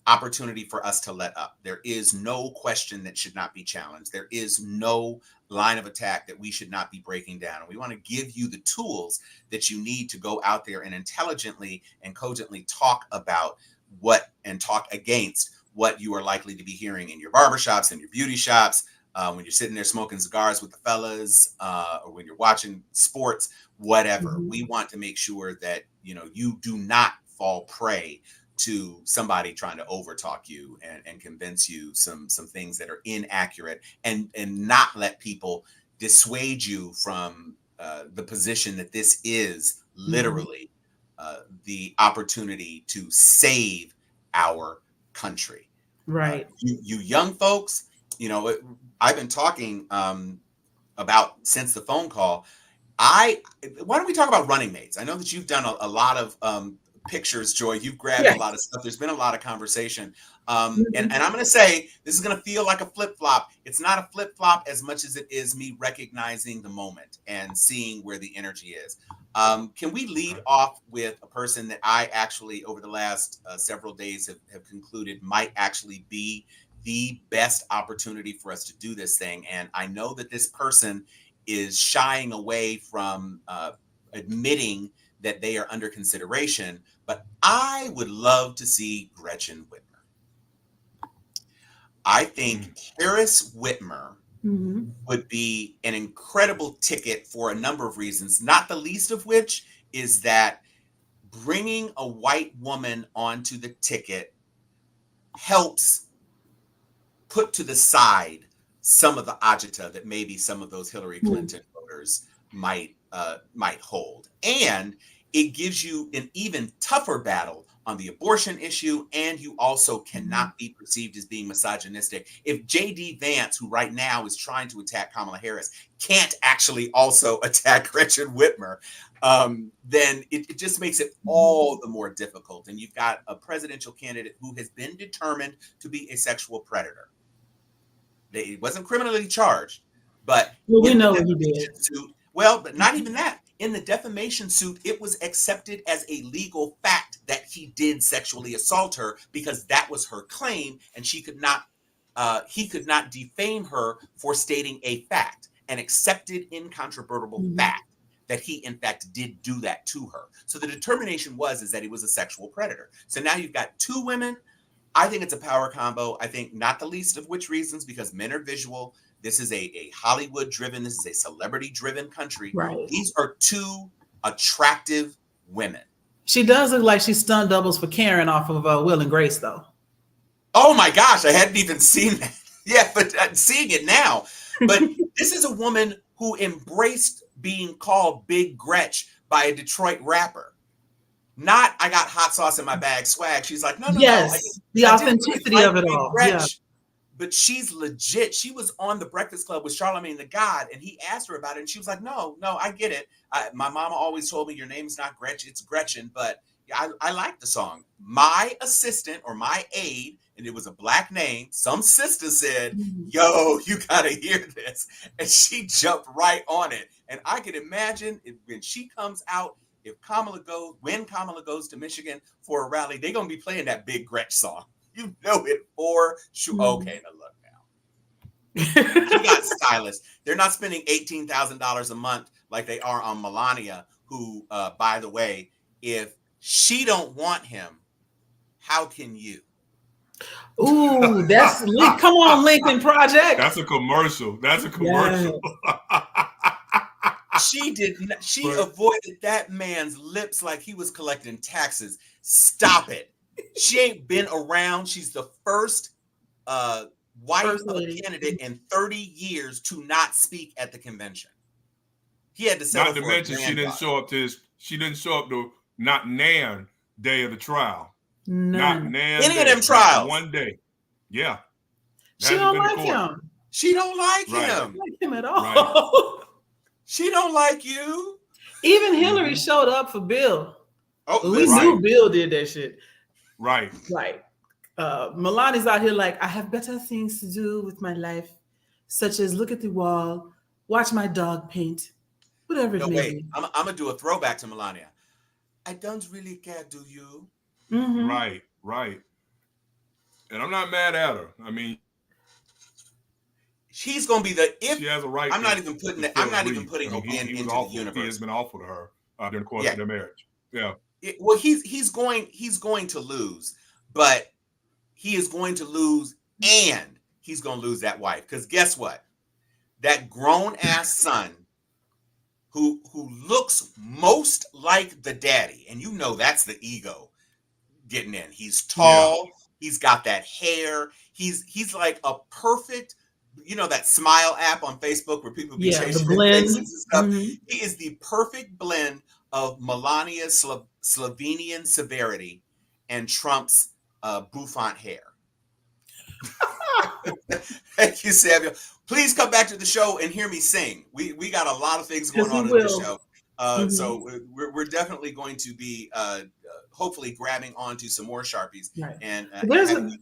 opportunity for us to let up. There is no question that should not be challenged. There is no line of attack that we should not be breaking down. And we want to give you the tools that you need to go out there and intelligently and cogently talk about what and talk against what you are likely to be hearing in your barbershops and your beauty shops, when you're sitting there smoking cigars with the fellas, or when you're watching sports, whatever. We want to make sure that, you know, you do not fall prey to somebody trying to overtalk you and convince you some things that are inaccurate, and not let people dissuade you from the position that this is literally the opportunity to save our country. Right. You young folks, you know, I've been talking about since the phone call. Why don't we talk about running mates? I know that you've done a lot of pictures, Joy. You've grabbed a lot of stuff. There's been a lot of conversation. And I'm going to say, this is going to feel like a flip-flop. It's not a flip-flop as much as it is me recognizing the moment and seeing where the energy is. Can we lead off with a person that I actually, over the last several days, have concluded might actually be the best opportunity for us to do this thing? And I know that this person is shying away from admitting that they are under consideration, but I would love to see Gretchen Whitmer. I think Harris Whitmer would be an incredible ticket for a number of reasons, not the least of which is that bringing a white woman onto the ticket helps put to the side some of the agita that maybe some of those Hillary Clinton voters might hold. And it gives you an even tougher battle on the abortion issue, and you also cannot be perceived as being misogynistic. If J.D. Vance, who right now is trying to attack Kamala Harris, can't actually also attack Gretchen Whitmer, then it just makes it all the more difficult. And you've got a presidential candidate who has been determined to be a sexual predator. He wasn't criminally charged, but we know what he did. Well, but not even that. In the defamation suit, it was accepted as a legal fact that he did sexually assault her, because that was her claim, and he could not defame her for stating a fact, an accepted incontrovertible fact that he in fact did do that to her. So the determination is that he was a sexual predator. So now you've got two women. I think it's a power combo. I think not the least of which reasons, because men are visual. This is a Hollywood-driven, this is a celebrity-driven country. Right. These are two attractive women. She does look like she's stunt doubles for Karen off of Will and Grace, though. Oh my gosh, I hadn't even seen that. Yeah, but I'm seeing it now. But this is a woman who embraced being called Big Gretch by a Detroit rapper. Not, I got hot sauce in my bag swag. She's like, no. Yes, the I didn't really authenticity like of it Big all. Gretch. Yeah. But she's legit. She was on the Breakfast Club with Charlamagne the God, and he asked her about it, and she was like, no, I get it. My mama always told me your name's not Gretchen, it's Gretchen, but I like the song. My assistant or my aide, and it was a black name, some sister said, yo, you gotta hear this. And she jumped right on it. And I can imagine when she comes out, when Kamala goes to Michigan for a rally, they're gonna be playing that Big Gretch song. You know it for sure. Okay, now look now. She got stylists. They're not spending $18,000 a month like they are on Melania, who, by the way, if she don't want him, how can you? Ooh, that's come on, Lincoln Project. That's a commercial. That's a commercial. She did not, she avoided that man's lips like he was collecting taxes. Stop it. She ain't been around. She's the first wife of a candidate in 30 years to not speak at the convention. He had to settle Not to mention she didn't show up to not Nan day of the trial. Not Nan any of them trials. One day. Yeah. She don't like him. She don't like him. Don't like him at all. Right. She don't like you. Even Hillary showed up for Bill. Oh, we knew Bill did that shit. Right. Right. Melania's out here like, I have better things to do with my life, such as look at the wall, watch my dog paint, whatever it may be. I'm gonna do a throwback to Melania. I don't really care, do you? Mm-hmm. Right. And I'm not mad at her. I mean, she's gonna be she has a right. I'm not even putting Obian into the universe. He has been awful to her during the course of their marriage. Yeah. Well, he's going to lose, but he is going to lose, and he's going to lose that wife. Because guess what? That grown ass son, who looks most like the daddy, and you know that's the ego getting in. He's tall. Yeah. He's got that hair. He's like a perfect. You know that Smile app on Facebook where people be changing their faces and stuff. Mm-hmm. He is the perfect blend of Melania's Slovenian severity and Trump's bouffant hair. Thank you, Samuel. Please come back to the show and hear me sing. We got a lot of things going on in the show. So we're definitely going to be hopefully grabbing onto some more Sharpies and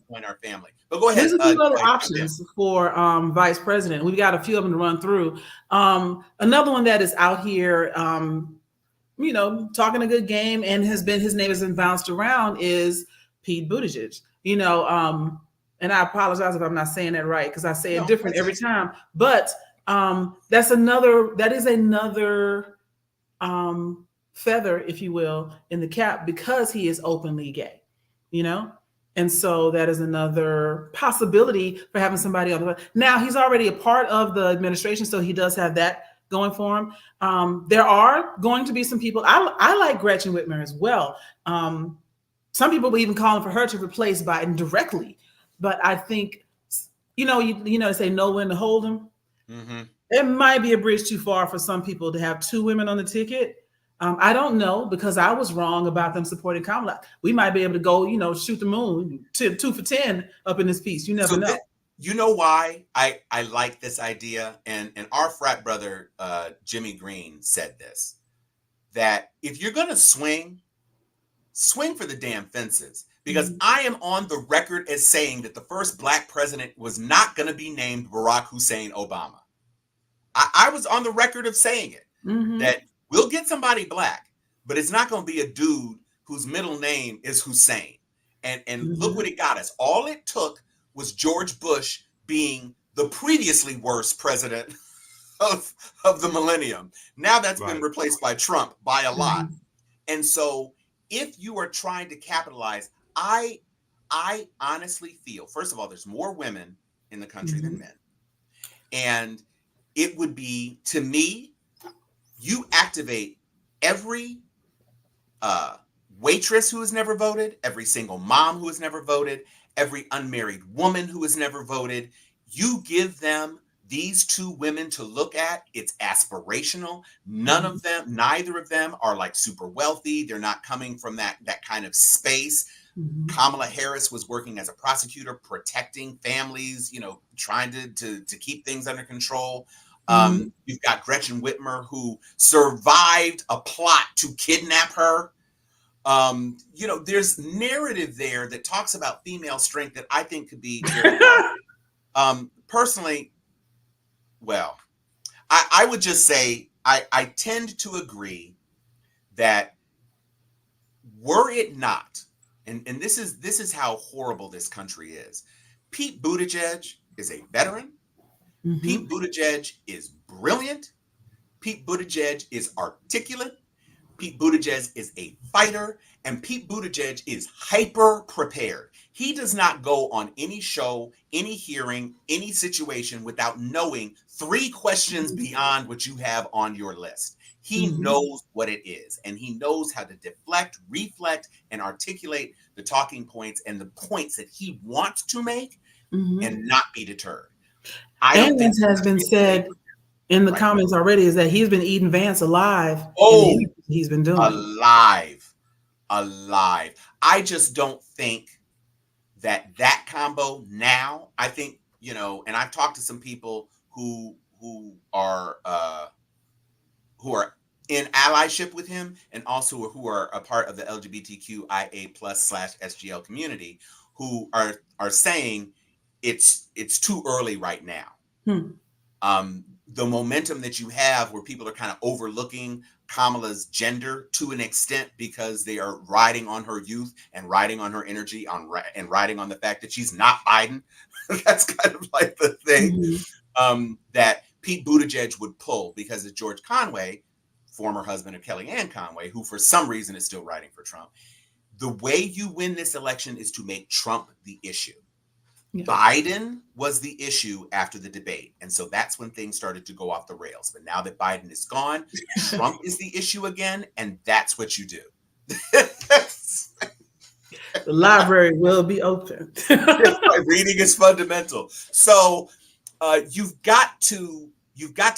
join our family. But go ahead. There's a few other options for vice president. We've got a few of them to run through. Another one that is out here, talking a good game and his name has been bounced around is Pete Buttigieg. And I apologize if I'm not saying that right because I say it different every time. But that is another feather, if you will, in the cap because he is openly gay, And so that is another possibility for having somebody on the. Now he's already a part of the administration, so he does have that going for him. There are going to be some people. I like Gretchen Whitmer as well. Some people were even calling for her to replace Biden directly, but I think they say know when to hold him. Mm-hmm. It might be a bridge too far for some people to have two women on the ticket. I don't know because I was wrong about them supporting Kamala. We might be able to go, shoot the moon to 2 for 10 up in this piece. You never know. You know why I like this idea? And our frat brother, Jimmy Green, said this, that if you're going to swing for the damn fences, because I am on the record as saying that the first black president was not going to be named Barack Hussein Obama. I was on the record of saying it, that we'll get somebody black, but it's not going to be a dude whose middle name is Hussein. And look what it got us. All it took was George Bush being the previously worst president of the millennium. Now that's been replaced by Trump by a lot. And so if you are trying to capitalize, I honestly feel, first of all, there's more women in the country than men. And it would be, to me, you activate every waitress who has never voted, every single mom who has never voted, every unmarried woman who has never voted. You give them these two women to look at. It's aspirational. Neither of them are like super wealthy. They're not coming from that kind of space. Mhm. Kamala Harris was working as a prosecutor, protecting families, trying to keep things under control. You've got Gretchen Whitmer, who survived a plot to kidnap her. There's narrative there that talks about female strength that I think could be very personally, well, I would just say I tend to agree that were it not, and this is how horrible this country is. Pete Buttigieg is a veteran. Mhm. Pete Buttigieg is brilliant. Pete Buttigieg is articulate. Pete Buttigieg is a fighter, and Pete Buttigieg is hyper prepared. He does not go on any show, any hearing, any situation without knowing 3 questions beyond what you have on your list. He knows what it is, and he knows how to deflect, reflect, and articulate the talking points and the points that he wants to make and not be deterred. And as has been said in the comments already, is that he's been eating Vance alive. Oh, he's been doing alive. I just don't think that combo now. I think and I've talked to some people who are in allyship with him, and also who are a part of the LGBTQIA+/SGL community, who are saying it's too early right now. The momentum that you have, where people are kind of overlooking Kamala's gender to an extent, because they are riding on her youth and riding on her energy, and riding on the fact that she's not Biden. That's kind of like the thing that Pete Buttigieg would pull, because of George Conway, former husband of Kellyanne Conway, who for some reason is still riding for Trump. The way you win this election is to make Trump the issue. Biden was the issue after the debate. And so that's when things started to go off the rails. But now that Biden is gone, Trump is the issue again. And that's what you do. The library will be open. Reading is fundamental. So you've got to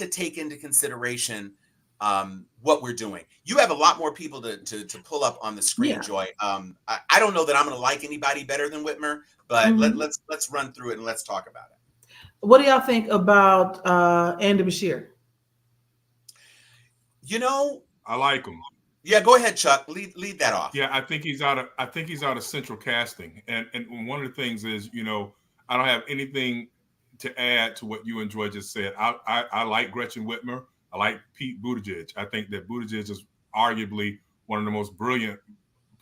take into consideration what we're doing. You have a lot more people to pull up on the screen, Joy. I don't know that I'm going to like anybody better than Whitmer, but let's run through it and let's talk about it. What do y'all think about Andy Bashir? I like him. Yeah, go ahead, Chuck. Lead that off. Yeah, I think he's out of central casting, and one of the things is, I don't have anything to add to what you and Joy just said. I like Gretchen Whitmer. I like Pete Buttigieg. I think that Buttigieg is arguably one of the most brilliant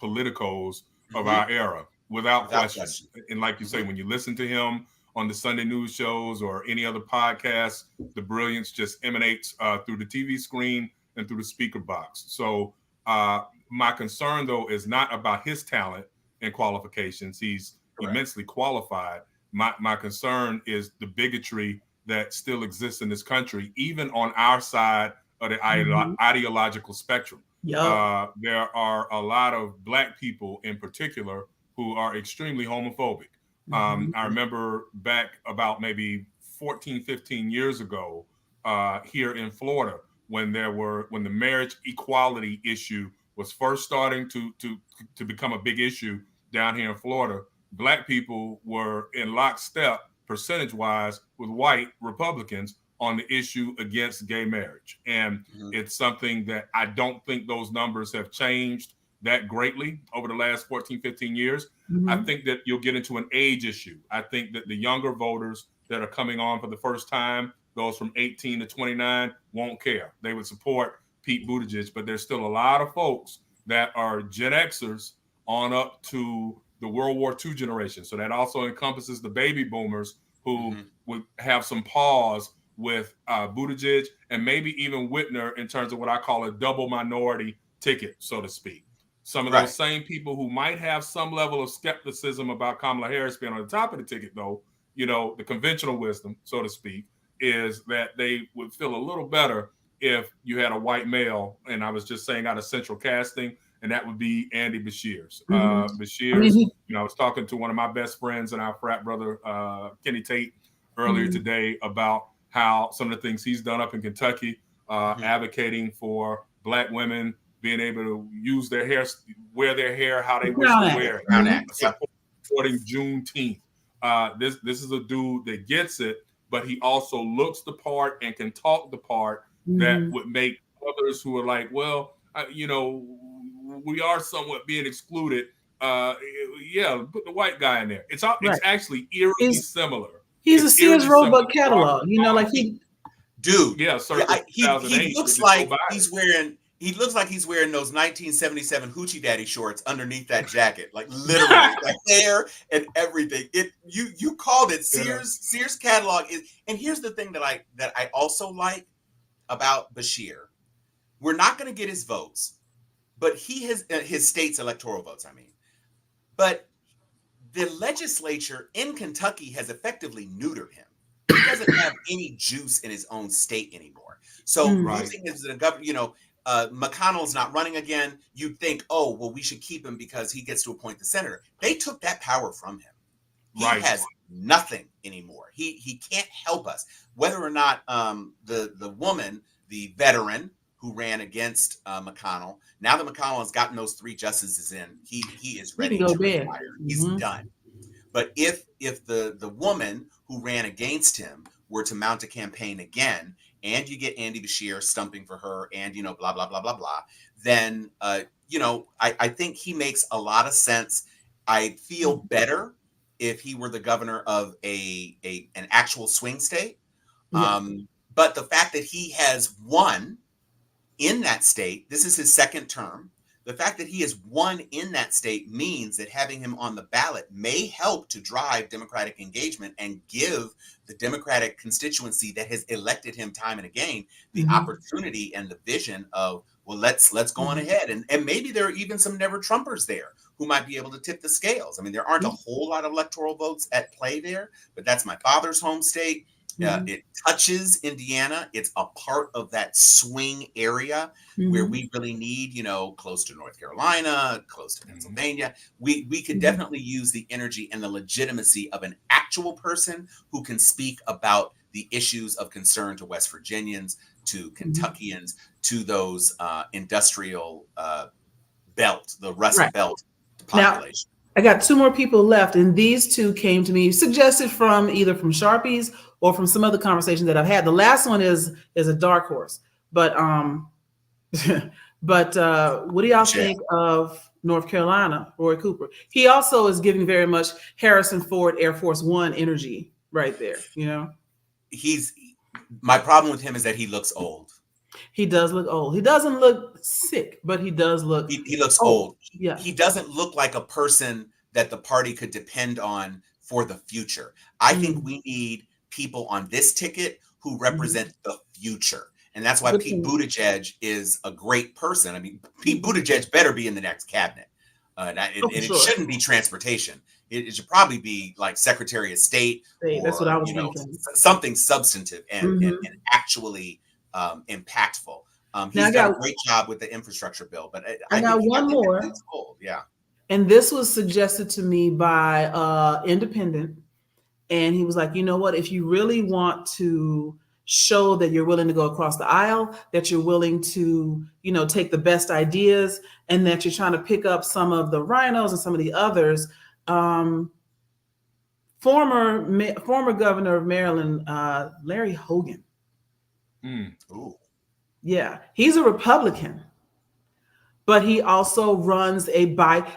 politicos of our era, without question. And like you say, when you listen to him on the Sunday news shows or any other podcast, the brilliance just emanates through the TV screen and through the speaker box. So my concern, though, is not about his talent and qualifications. He's immensely qualified. My concern is the bigotry that still exists in this country, even on our side of the ideological spectrum. There are a lot of Black people in particular who are extremely homophobic. I remember back about maybe 14, 15 years ago here in Florida, when the marriage equality issue was first starting to become a big issue down here in Florida, Black people were in lockstep percentage-wise with white Republicans on the issue against gay marriage. And it's something that I don't think those numbers have changed that greatly over the last 14, 15 years. I think that you'll get into an age issue. I think that the younger voters that are coming on for the first time, those from 18 to 29, won't care. They would support Pete Buttigieg, but there's still a lot of folks that are Gen Xers on up to the World War II generation. So that also encompasses the baby boomers who would have some pause with Buttigieg and maybe even Whitmer in terms of what I call a double minority ticket, so to speak. Some of those same people who might have some level of skepticism about Kamala Harris being on the top of the ticket, though, the conventional wisdom, so to speak, is that they would feel a little better if you had a white male, and I was just saying out of central casting, and that would be Andy Bashir's. Bashir's, I was talking to one of my best friends and our frat brother, Kenny Tate, earlier today about how some of the things he's done up in Kentucky, advocating for Black women being able to use their hair, wear their hair how they wish to wear it. Brown Act. Supporting Juneteenth. This is a dude that gets it, but he also looks the part and can talk the part that would make others who are like, well, we are somewhat being excluded. Put the white guy in there. It's actually eerily similar. He's a Sears Roebuck catalog, like he. Dude, he looks like he's wearing. He looks like he's wearing those 1977 Hoochie Daddy shorts underneath that jacket, like literally, like hair and everything. You called it Sears catalog. And here's the thing that I also like about Beshear. We're not going to get his votes, but he has his state's electoral votes. I mean, but the legislature in Kentucky has effectively neutered him. He doesn't have any juice in his own state anymore. So losing him as a governor, McConnell's not running again. You'd think, oh, well, we should keep him because he gets to appoint the senator. They took that power from him. He has nothing anymore. He can't help us. Whether or not the woman, the veteran who ran against McConnell, now that McConnell has gotten those 3 justices in, he is ready to retire. He's done. But if the woman who ran against him were to mount a campaign again, and you get Andy Beshear stumping for her, and blah blah blah blah blah, then I think he makes a lot of sense. I'd feel better if he were the governor of an actual swing state. But the fact that he has won in that state, this is his second term. The fact that he has won in that state means that having him on the ballot may help to drive Democratic engagement and give the Democratic constituency that has elected him time and again the opportunity and the vision of, well, let's go on ahead. And maybe there are even some never Trumpers there who might be able to tip the scales. I mean, there aren't a whole lot of electoral votes at play there, but that's my father's home state. It touches Indiana. It's a part of that swing area where we really need, close to North Carolina, close to Pennsylvania. We could definitely use the energy and the legitimacy of an actual person who can speak about the issues of concern to West Virginians, to Kentuckians, to those industrial belt, the Rust Belt population. Now, I got 2 more people left, and these 2 came to me, suggested from either from Sharpies or from some other conversation that I've had. The last one is a dark horse, but what do y'all think of North Carolina, Roy Cooper? He also is giving very much Harrison Ford Air Force One energy right there. My problem with him is that he looks old. He does look old. He doesn't look sick, but he does look. He looks old. Yeah. He doesn't look like a person that the party could depend on for the future. I think we need people on this ticket who represent the future. And that's why Pete Buttigieg is a great person. I mean, Pete Buttigieg better be in the next cabinet. It shouldn't be transportation. It should probably be like Secretary of State. That's what I was thinking. Something substantive and actually impactful. He's done a great job with the infrastructure bill. But I got one more. Yeah. And this was suggested to me by Independent. And he was like, you know what, if you really want to show that you're willing to go across the aisle, that you're willing to, take the best ideas, and that you're trying to pick up some of the rhinos and some of the others, former governor of Maryland, Larry Hogan. Ooh. Yeah, he's a Republican, but he also runs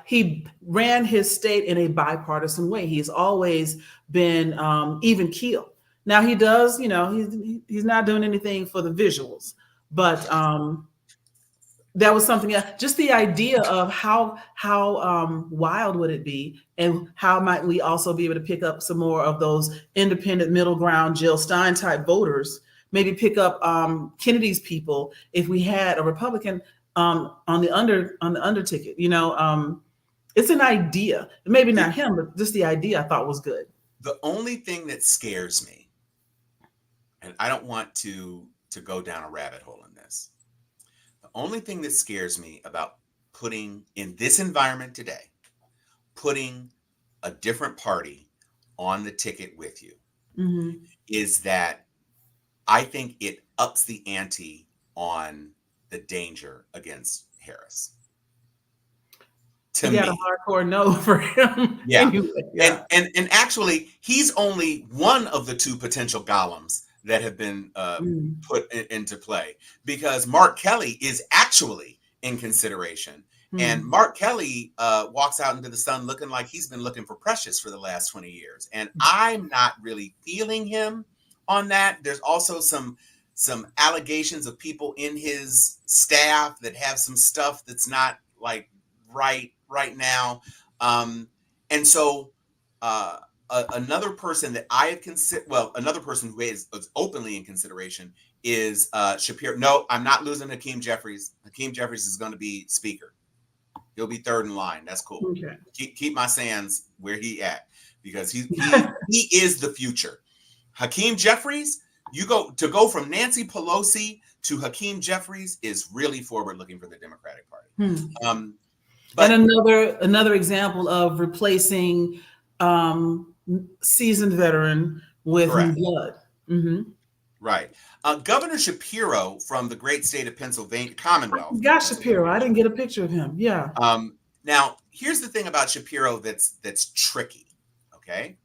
he ran his state in a bipartisan way. He's always been even keel. Now he does, he's not doing anything for the visuals, but that was something else. Just the idea of how wild would it be, and how might we also be able to pick up some more of those independent middle ground Jill Stein type voters, maybe pick up Kennedy's people if we had a Republican on the under ticket. It's an idea. Maybe not him, but just the idea I thought was good. The only thing that scares me, and I don't want to go down a rabbit hole in this, the only thing that scares me about putting in this environment today, putting a different party on the ticket with you, is that I think it ups the ante on the danger against Harris. To You got a me, hardcore no for him. yeah. Anyway, yeah. And actually, he's only one of the two potential golems that have been put into play, because Mark Kelly is actually in consideration. And Mark Kelly walks out into the sun looking like he's been looking for Precious for the last 20 years. And I'm not really feeling him on that. There's also some allegations of people in his staff that have some stuff that's not like right now. And so another person that I have considered, well, another person who is openly in consideration is Shapiro. No, I'm not losing Hakeem Jeffries. Hakeem Jeffries is going to be speaker. He'll be third in line. That's cool. Okay. Keep my Sands where he at, because he is the future. Hakeem Jeffries, go from Nancy Pelosi to Hakeem Jeffries is really forward looking for the Democratic Party. But and another example of replacing seasoned veteran with new blood. Right. Governor Shapiro from the great state of Pennsylvania, Commonwealth. Got Shapiro. I didn't get a picture of him. Yeah. Now, here's the thing about Shapiro that's tricky. Okay.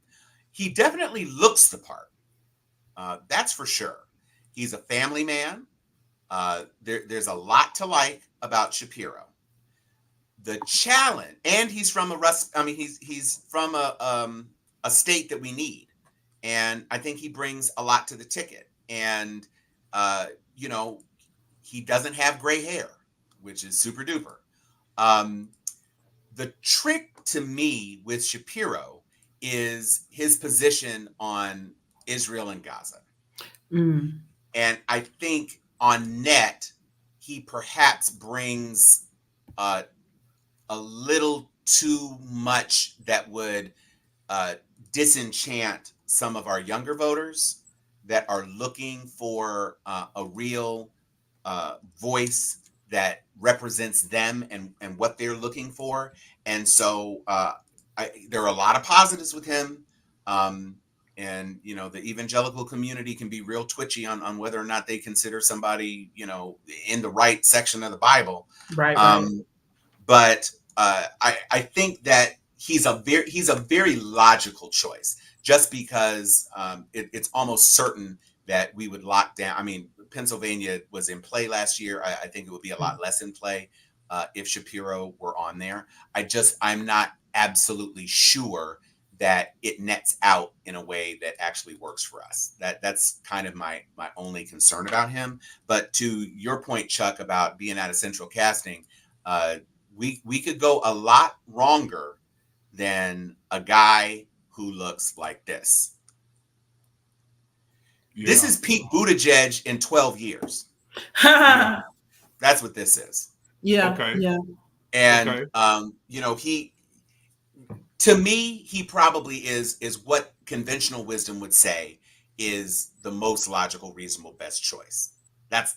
He definitely looks the part. That's for sure. He's a family man. There's a lot to like about Shapiro. The challenge, and he's from he's from a state that we need, and I think he brings a lot to the ticket. And he doesn't have gray hair, which is super duper. The trick to me with Shapiro is his position on Israel and Gaza. And I think on net, he perhaps brings a little too much that would disenchant some of our younger voters that are looking for a real voice that represents them and what they're looking for. And so there are a lot of positives with him. And, the evangelical community can be real twitchy on whether or not they consider somebody, in the right section of the Bible. Right. But I think that he's a very logical choice, just because it's almost certain that we would lock down. I mean, Pennsylvania was in play last year. I think it would be a lot less in play if Shapiro were on there. I'm not absolutely sure that it nets out in a way that actually works for us. That's kind of my only concern about him. But to your point, Chuck, about being out of central casting, we could go a lot wronger than a guy who looks like this. Yeah. This is Pete Buttigieg in 12 years. Yeah. That's what this is. Yeah. Okay. Yeah. And to me, he probably is what conventional wisdom would say is the most logical, reasonable, best choice. That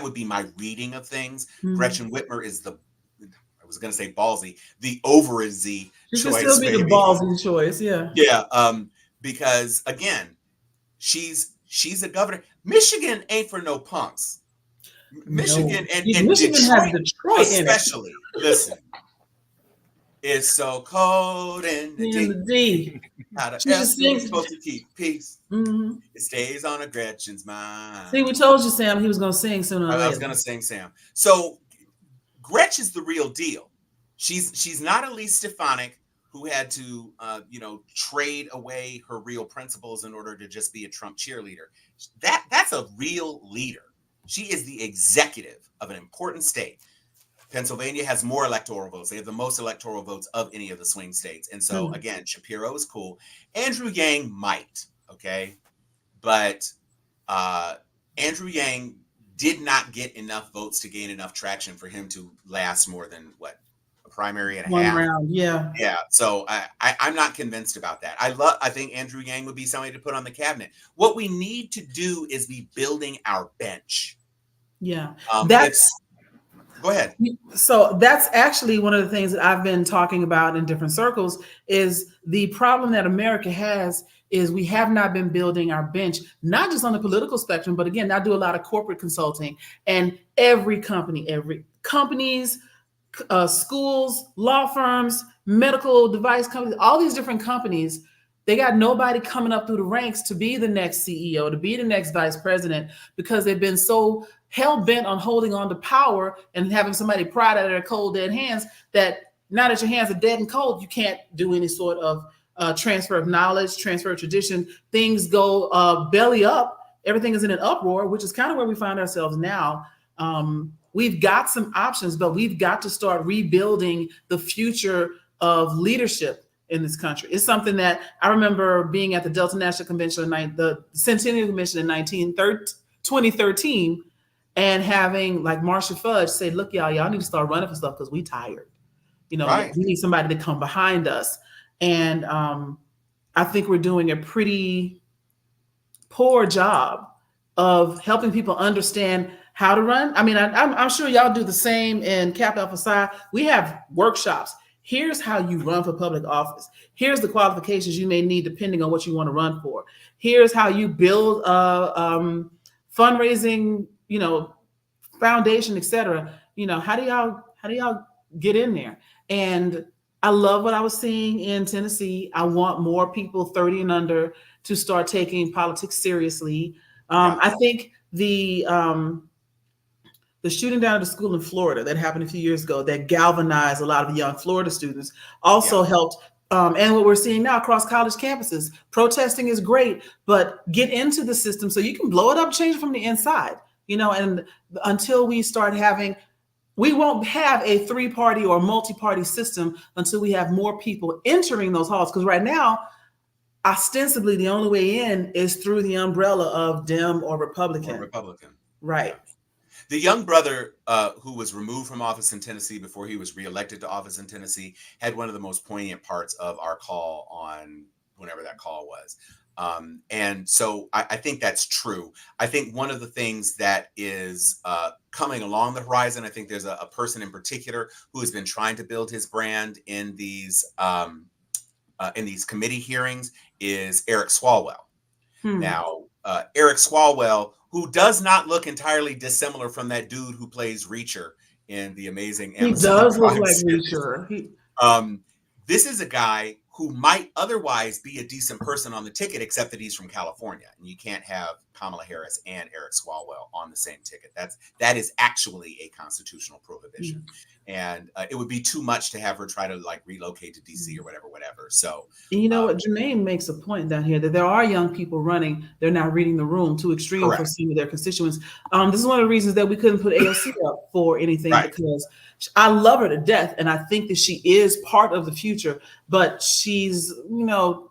would be my reading of things. Gretchen Whitmer is I was going to say ballsy, the over-Z choice. She should still be the ballsy choice, yeah. Yeah, because again, she's a governor. Michigan ain't for no punks. Michigan and Michigan Detroit, has Detroit especially. Listen, it's so cold in the D. How the F we supposed to keep peace? It stays on a Gretchen's mind. See, we told you, Sam, he was going to sing sooner or later. I was going to sing Sam. So Gretchen's the real deal. She's not Elise Stefanik, who had to trade away her real principles in order to just be a Trump cheerleader. That's a real leader. She is the executive of an important state. Pennsylvania has more electoral votes. They have the most electoral votes of any of the swing states. And so again, Shapiro is cool. Andrew Yang might, okay? But Andrew Yang did not get enough votes to gain enough traction for him to last more than a primary and a half. One round, yeah. Yeah. So I'm not convinced about that. I think Andrew Yang would be somebody to put on the cabinet. What we need to do is be building our bench. Yeah. Go ahead. So that's actually one of the things that I've been talking about in different circles is the problem that America has is we have not been building our bench, not just on the political spectrum, but again, I do a lot of corporate consulting, and every companies, schools, law firms, medical device companies, all these different companies, they got nobody coming up through the ranks to be the next CEO, to be the next vice president, because they've been so hell-bent on holding on to power and having somebody pry out of their cold, dead hands that now that your hands are dead and cold, you can't do any sort of transfer of knowledge, transfer of tradition. Things go belly up. Everything is in an uproar, which is kind of where we find ourselves now. We've got some options, but we've got to start rebuilding the future of leadership in this country. It's something that I remember being at the Delta National Convention, the Centennial Convention in 2013, and having like Marsha Fudge say, look, y'all need to start running for stuff because we tired. You know, Right. we need somebody to come behind us. And I think we're doing a pretty poor job of helping people understand how to run. I mean, I'm sure y'all do the same in Kappa Alpha Psi. We have workshops. Here's how you run for public office. Here's the qualifications you may need depending on what you want to run for. Here's how you build fundraising, foundation, et cetera. How do y'all get in there? And I love what I was seeing in Tennessee. I want more people 30 and under to start taking politics seriously. I think the shooting down at the school in Florida that happened a few years ago that galvanized a lot of young Florida students also helped. And what we're seeing now across college campuses, protesting is great, but get into the system so you can blow it up, change it from the inside, and until we start we won't have a 3-party or multi-party system until we have more people entering those halls. Because right now, ostensibly, the only way in is through the umbrella of Dem or Republican. Right. The young brother who was removed from office in Tennessee before he was reelected to office in Tennessee had one of the most poignant parts of our call on whenever that call was. And so I think that's true. I think one of the things that is coming along the horizon, I think there's a person in particular who has been trying to build his brand in these committee hearings is Eric Swalwell. Now, Eric Swalwell, who does not look entirely dissimilar from that dude who plays Reacher in the amazing Amazon. He does look like Reacher. This is a guy who might otherwise be a decent person on the ticket, except that he's from California, and you can't have Kamala Harris and Eric Swalwell on the same ticket. That is actually a constitutional prohibition, and it would be too much to have her try to relocate to DC or whatever. So, and what, Jermaine makes a point down here that there are young people running. They're not reading the room too extreme for some of their constituents. This is one of the reasons that we couldn't put AOC up for anything because I love her to death, and I think that she is part of the future, but she's,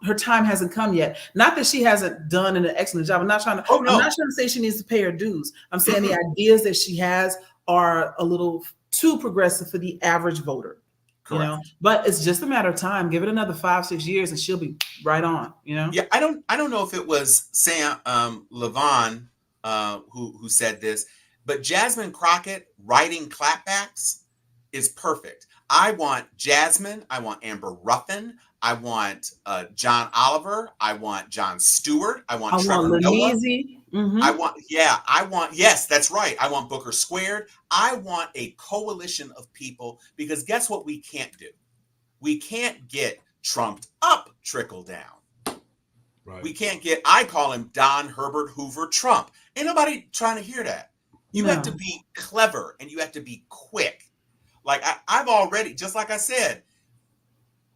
her time hasn't come yet. Not that she hasn't done an excellent job. I'm not trying to say she needs to pay her dues. I'm saying the ideas that she has are a little too progressive for the average voter. But it's just a matter of time. Give it another 5-6 years and she'll be right on, Yeah, I don't know if it was Sam Levon who said this, but Jasmine Crockett writing clapbacks is perfect. I want Jasmine, I want Amber Ruffin, I want John Oliver, I want Jon Stewart, I want Trevor Noah. Yes, that's right. I want Booker Squared. I want a coalition of people, because guess what we can't do? We can't get trumped up, trickle down. Right. We can't get, I call him Don Herbert Hoover Trump. Ain't nobody trying to hear that. You have to be clever and you have to be quick. I've already, just like I said,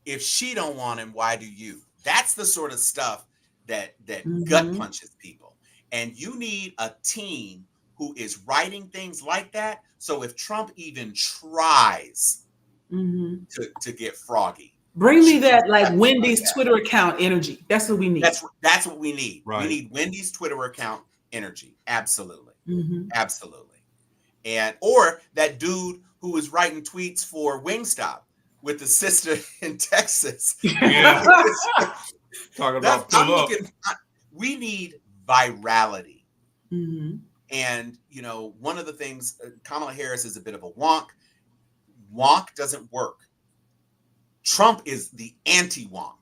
if she don't want him, why do you? That's the sort of stuff that gut punches people. And you need a team who is writing things like that. So if Trump even tries to get froggy, bring me that Wendy's Twitter account energy. That's what we need. That's what we need. Right. We need Wendy's Twitter account energy. Absolutely. Absolutely. Or that dude who was writing tweets for Wingstop with the sister in Texas. Yeah. Talking about we need virality. And, one of the things, Kamala Harris is a bit of a wonk. Wonk doesn't work. Trump is the anti-wonk.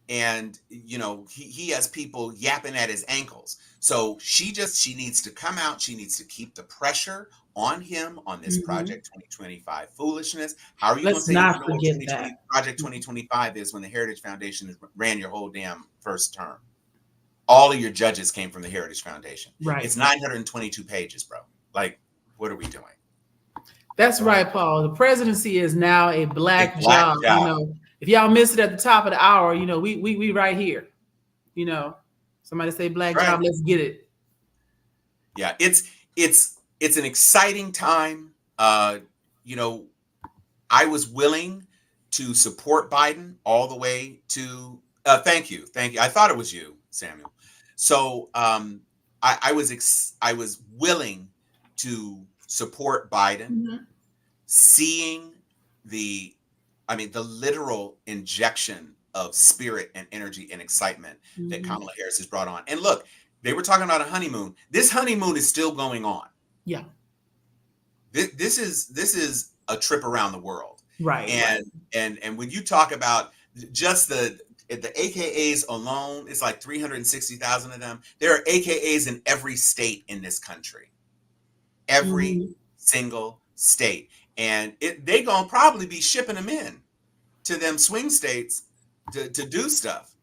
And, he has people yapping at his ankles. So she needs to come out. She needs to keep the pressure on him on this Project 2025 foolishness. How are you going to Let's say you not know what forget that. Project 2025 is when the Heritage Foundation ran your whole damn first term? All of your judges came from the Heritage Foundation. Right. It's 922 pages, bro. Like, what are we doing? That's right, Paul. The presidency is now a black job. If y'all missed it at the top of the hour, we right here. Somebody say black job, let's get it. Yeah, it's an exciting time. I was willing to support Biden all the way to thank you. I thought it was you, Samuel. So I was willing to support Biden, seeing the literal injection of spirit and energy and excitement that Kamala Harris has brought on. And look, they were talking about a honeymoon. This honeymoon is still going on. Yeah. This is a trip around the world. Right. And when you talk about just the AKAs alone, it's like 360,000 of them. There are AKAs in every state in this country. Every single state. And they gonna probably be shipping them in to them swing states to do stuff.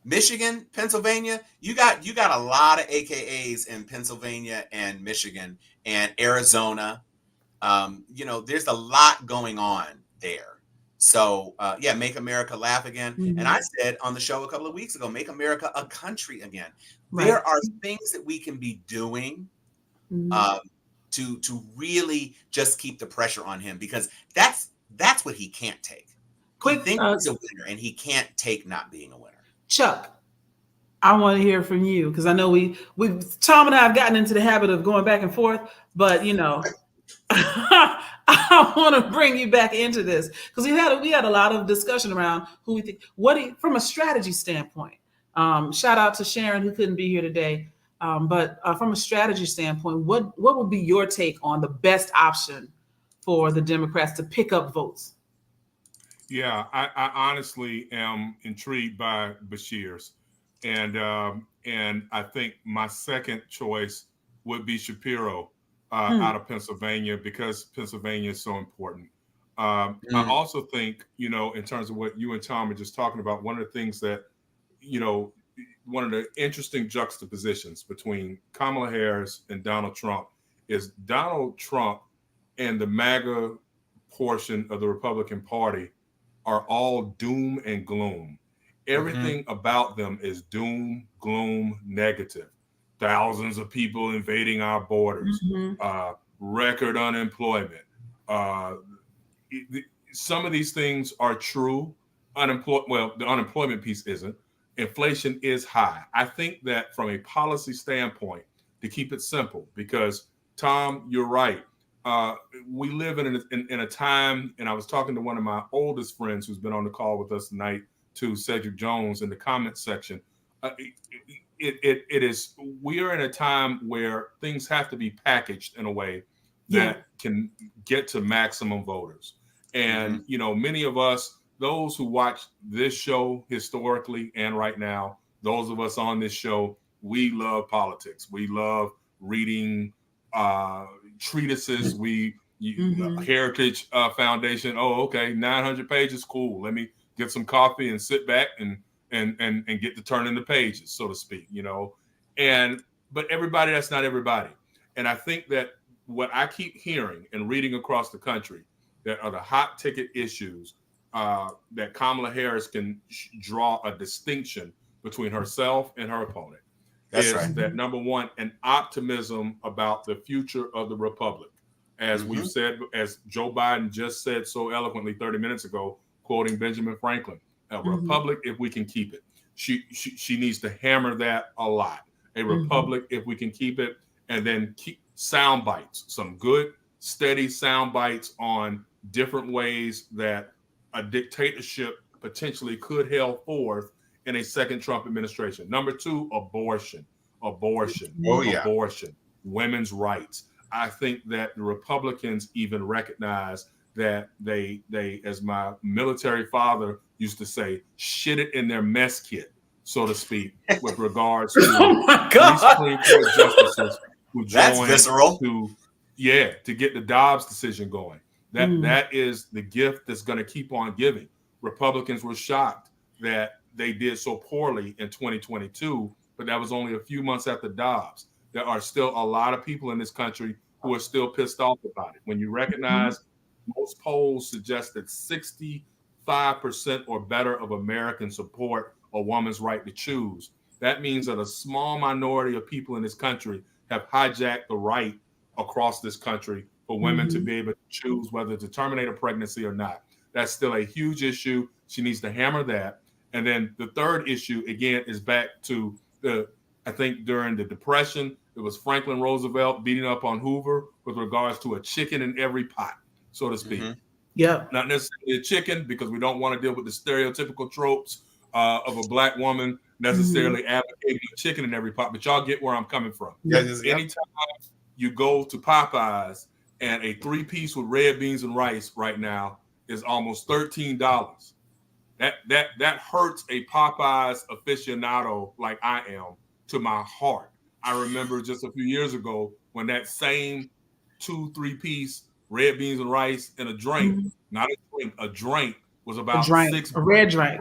Michigan, Pennsylvania, you got a lot of AKAs in Pennsylvania and Michigan and Arizona. There's a lot going on there. So make America laugh again. And I said on the show a couple of weeks ago, make America a country again. Right. There are things that we can be doing to really just keep the pressure on him, because that's what he can't take. He thinks he's a winner, and he can't take not being a winner. Chuck, I want to hear from you, because I know Tom and I have gotten into the habit of going back and forth, but I want to bring you back into this, because we had a lot of discussion around who we think, from a strategy standpoint. Shout out to Sharon, who couldn't be here today. But from a strategy standpoint, what would be your take on the best option for the Democrats to pick up votes? Yeah, I honestly am intrigued by Beshear's, and I think my second choice would be Shapiro out of Pennsylvania, because Pennsylvania is so important. I also think, in terms of what you and Tom are just talking about, one of the things that, one of the interesting juxtapositions between Kamala Harris and Donald Trump is Donald Trump and the MAGA portion of the Republican Party are all doom and gloom. Everything about them is doom, gloom, negative. Thousands of people invading our borders, record unemployment. Some of these things are true. The unemployment piece isn't. Inflation is high. I think that from a policy standpoint, to keep it simple, because Tom, you're right. We live in a time, and I was talking to one of my oldest friends who's been on the call with us tonight, to Cedric Jones, in the comments section. We are in a time where things have to be packaged in a way that can get to maximum voters. And, many of us, those who watch this show historically and right now, those of us on this show, we love politics. We love reading treatises. Heritage Foundation. Oh, okay, 900 pages, cool. Let me get some coffee and sit back and get to turning the pages, so to speak. But everybody, that's not everybody. And I think that what I keep hearing and reading across the country that are the hot ticket issues that Kamala Harris can draw a distinction between herself and her opponent. That's right. That number one, an optimism about the future of the republic. As we've said, as Joe Biden just said so eloquently 30 minutes ago, quoting Benjamin Franklin, a republic if we can keep it. She needs to hammer that a lot. A republic if we can keep it, and then keep sound bites, some good, steady sound bites on different ways that a dictatorship potentially could hail forth in a second Trump administration. Number two, abortion. abortion, Oh, yeah. abortion, women's rights. I think that the Republicans even recognize that they, as my military father used to say, shit it in their mess kit, so to speak, with regards to Oh my three God. Supreme Court justices who That's joined visceral. to get the Dobbs decision going. That is the gift that's going to keep on giving. Republicans were shocked that they did so poorly in 2022, but that was only a few months after Dobbs. There are still a lot of people in this country who are still pissed off about it. When you recognize most polls suggest that 65% or better of Americans support a woman's right to choose, that means that a small minority of people in this country have hijacked the right across this country for women to be able to choose whether to terminate a pregnancy or not. That's still a huge issue. She needs to hammer that. And then the third issue, again, is back to I think during the Depression, it was Franklin Roosevelt beating up on Hoover with regards to a chicken in every pot, so to speak. Yeah. Not necessarily a chicken, because we don't want to deal with the stereotypical tropes of a Black woman necessarily advocating a chicken in every pot, but y'all get where I'm coming from. Anytime you go to Popeyes and a 3-piece with red beans and rice right now is almost $13. That hurts a Popeyes aficionado like I am to my heart. I remember just a few years ago when that same 2-3-piece red beans and rice and a drink, not a drink, a drink was about $6. A red drink.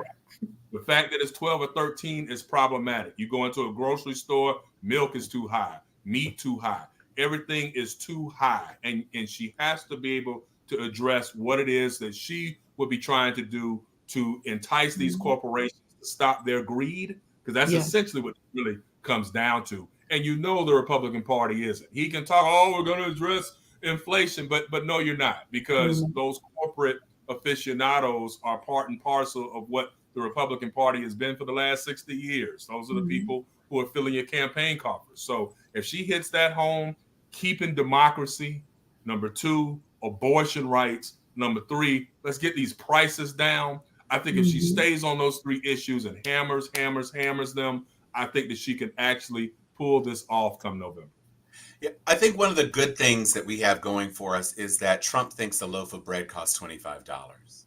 The fact that it's 12 or 13 is problematic. You go into a grocery store, milk is too high, meat too high, everything is too high. And she has to be able to address what it is that she would be trying to do to entice these corporations to stop their greed, because that's essentially what it really comes down to. And you know the Republican Party isn't. He can talk, oh, we're going to address inflation, but no, you're not, because those corporate aficionados are part and parcel of what the Republican Party has been for the last 60 years. Those are the people who are filling your campaign coffers. So if she hits that home, keeping democracy, number 2, abortion rights, number 3, let's get these prices down. I think if she stays on those 3 issues and hammers them, I think that she can actually pull this off come November. Yeah, I think one of the good things that we have going for us is that Trump thinks a loaf of bread costs $25.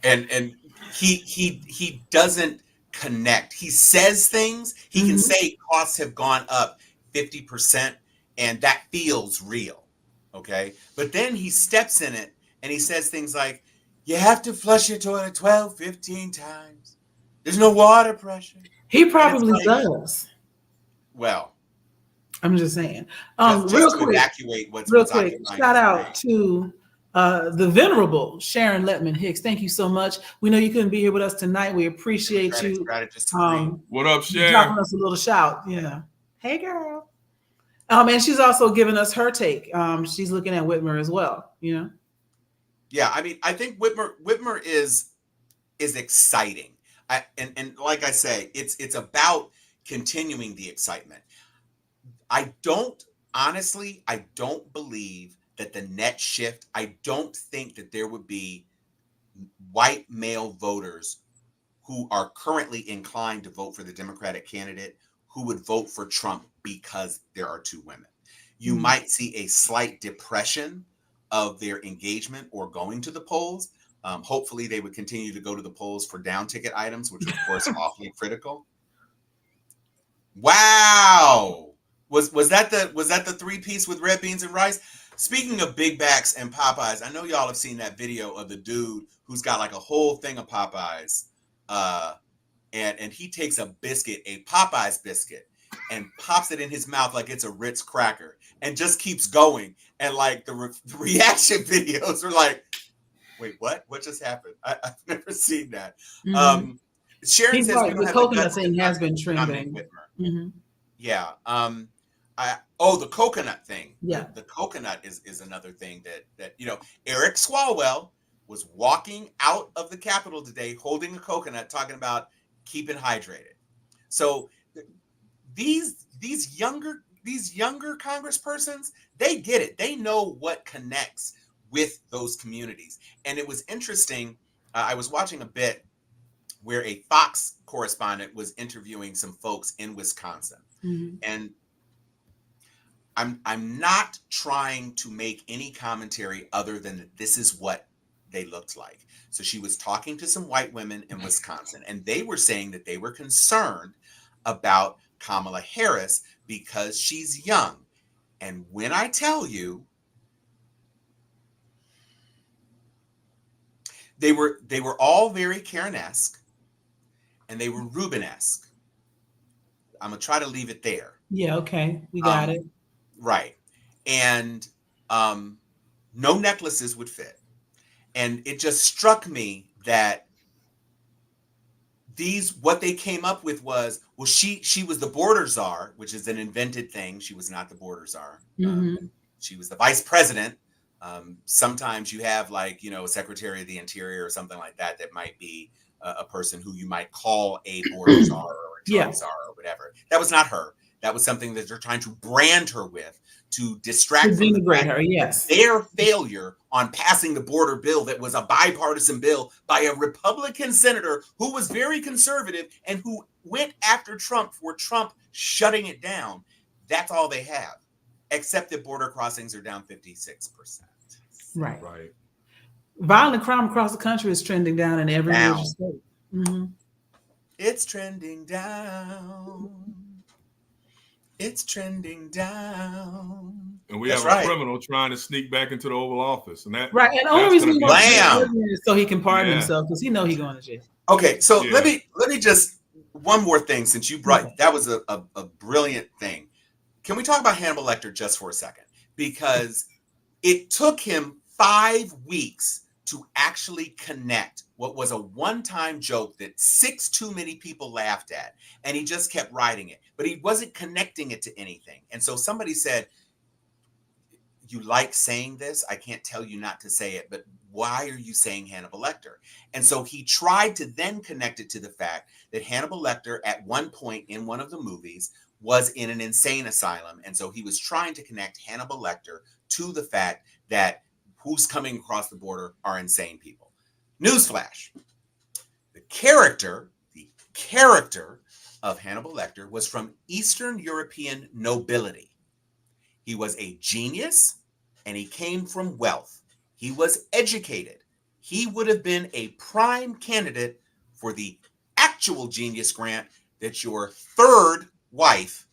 and he doesn't connect. He says things. He can say costs have gone up 50%, and that feels real. Okay, but then he steps in it and he says things like, you have to flush your toilet 12, 15 times. There's no water pressure. He probably does. Well, I'm just saying. Just real to quick, evacuate what's real quick, occupying shout his out brain. to the venerable Sharon Letman Hicks. Thank you so much. We know you couldn't be here with us tonight. We appreciate you. What up, Sharon? Dropping us a little shout. Yeah. Hey, girl. And she's also given us her take. She's looking at Whitmer as well. You know. Yeah, I mean, I think Whitmer is exciting. And like I say, it's about continuing the excitement. I don't believe that the net shift, I don't think that there would be white male voters who are currently inclined to vote for the Democratic candidate who would vote for Trump because there are 2 women. You might see a slight depression of their engagement or going to the polls. Hopefully they would continue to go to the polls for down ticket items, which of course are awfully critical. Wow. Was that the 3-piece with red beans and rice? Speaking of Big Backs and Popeyes, I know y'all have seen that video of the dude who's got like a whole thing of Popeyes. And he takes a biscuit, a Popeyes biscuit, and pops it in his mouth like it's a Ritz cracker and just keeps going. And like the reaction videos are like, wait, what? What just happened? I've never seen that. Sharon says right. The coconut thing has been trending. Yeah. The coconut thing. Yeah. The coconut is another thing that Eric Swalwell was walking out of the Capitol today holding a coconut, talking about keeping hydrated. So these younger congresspersons, they get it. They know what connects with those communities. And it was interesting. I was watching a bit where a Fox correspondent was interviewing some folks in Wisconsin. Mhm. And I'm not trying to make any commentary other than that this is what they looked like. So she was talking to some white women in Wisconsin, and they were saying that they were concerned about Kamala Harris because she's young. And when I tell you, they were all very Karen-esque, and they were Ruben-esque. I'm gonna try to leave it there. Yeah, okay. We got it. Right. And no necklaces would fit. And it just struck me that what they came up with was, well, she was the border czar, which is an invented thing. She was not the border czar. Mhm. She was the vice president. Sometimes you have like, a secretary of the interior or something like that might be a person who you might call a border czar or a drug czar or whatever. That was not her. That was something that they're trying to brand her with to distract To from the denigrate fact her, yes. their failure on passing the border bill that was a bipartisan bill by a Republican senator who was very conservative and who went after Trump for Trump shutting it down. That's all they have, except that border crossings are down 56%. Right. Right. Violent crime across the country is trending down in every Down. major state. Mhm. It's trending down. It's trending down. And we That's have a right. criminal trying to sneak back into the Oval Office, and that Right, and the only that's reason gonna he be wants to Blam. do it is so he can pardon Yeah. himself because he know he going to jail. Okay, so Yeah. let me just one more thing since you brought Okay. that was a brilliant thing. Can we talk about Hannibal Lecter just for a second? Because it took him 5 weeks to actually connect what was a one-time joke that 6 too many people laughed at, and he just kept writing it, but he wasn't connecting it to anything. And so somebody said, you like saying this? I can't tell you not to say it, but why are you saying Hannibal Lecter? And so he tried to then connect it to the fact that Hannibal Lecter at one point in one of the movies was in an insane asylum. And so he was trying to connect Hannibal Lecter to the fact that who's coming across the border are insane people. Newsflash. The character of Hannibal Lecter was from Eastern European nobility. He was a genius and he came from wealth. He was educated. He would have been a prime candidate for the actual genius grant that your third wife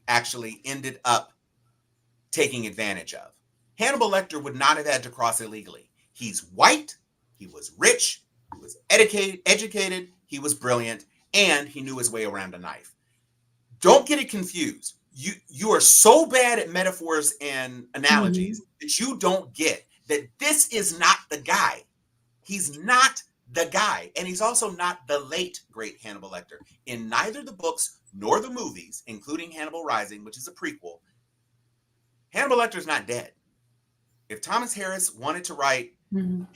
actually ended up taking advantage of. Hannibal Lecter would not have had to cross illegally. He's white, he was rich, he was educated, he was brilliant, and he knew his way around a knife. Don't get it confused. You are so bad at metaphors and analogies that you don't get that this is not the guy. He's not the guy. And he's also not the late, great Hannibal Lecter. In neither the books nor the movies, including Hannibal Rising, which is a prequel, Hannibal Lecter's not dead. If Thomas Harris wanted to write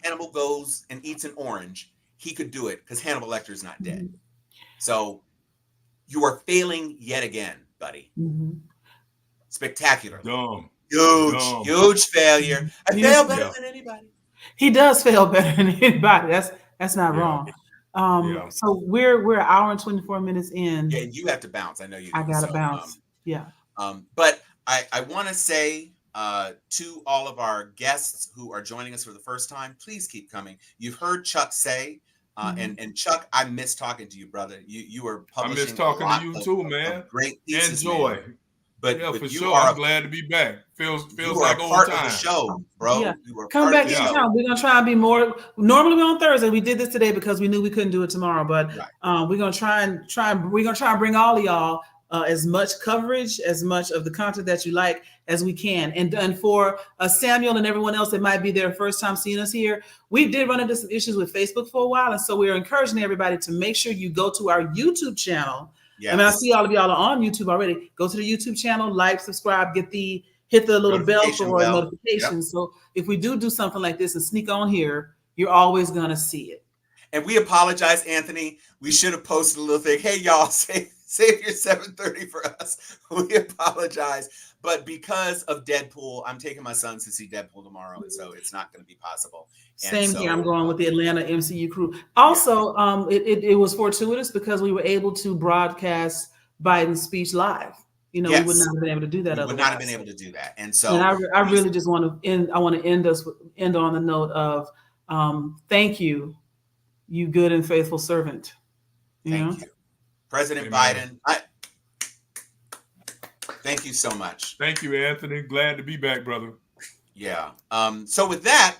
Hannibal goes and eats an orange, he could do it because Hannibal Lecter's not dead. So you are failing yet again, buddy. Spectacular. dumb. Huge failure. I fail better than anybody. He does fail better than anybody. That's not wrong. So we're an hour and 24 minutes in. Yeah, and you have to bounce. I know you do. I gotta bounce. But I want to say to all of our guests who are joining us for the first time, please keep coming. You've heard Chuck say, and Chuck, I miss talking to you, brother. You were publishing. I miss talking to you too, man. Great pieces, enjoy. Man. But for you sure, I'm glad to be back. Feels like old part time. Of the show, bro. Yeah. You were Come back anytime. anytime. We're gonna try and be more. Normally we're on Thursday. We did this today because we knew we couldn't do it tomorrow. But we're gonna try and bring all of y'all as much coverage, as much of the content that you like as we can. And for Samuel and everyone else that might be their first time seeing us here, we did run into some issues with Facebook for a while, and so we're encouraging everybody to make sure you go to our YouTube channel. Yes. I mean, I see all of y'all are on YouTube already. Go to the YouTube channel, like, subscribe, hit the little bell for notifications. Yep. So if we do something like this and sneak on here, you're always gonna see it. And we apologize, Anthony. We should have posted a little thing. Hey, y'all, save your 7:30 for us. We apologize. But because of Deadpool, I'm taking my sons to see Deadpool tomorrow. And so it's not going to be possible. Same here. I'm going with the Atlanta MCU crew. Also, it was fortuitous because we were able to broadcast Biden's speech live. You know, we would not have been able to do that. We would not have been able to do that. And so, and I really just want to end. I want to end on the note of thank you, you good and faithful servant. Thank you, President Biden. Thank you so much. Thank you, Anthony. Glad to be back, brother. Yeah. So with that,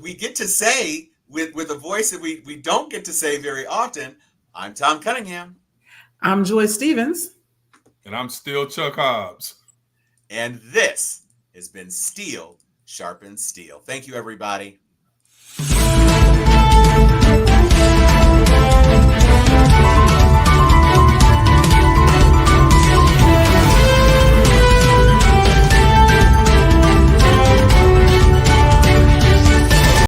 we get to say with a voice that we don't get to say very often. I'm Tom Cunningham. I'm Joy Stevens. And I'm still Chuck Hobbs. And this has been Steel Sharpens Steel. Thank you, everybody.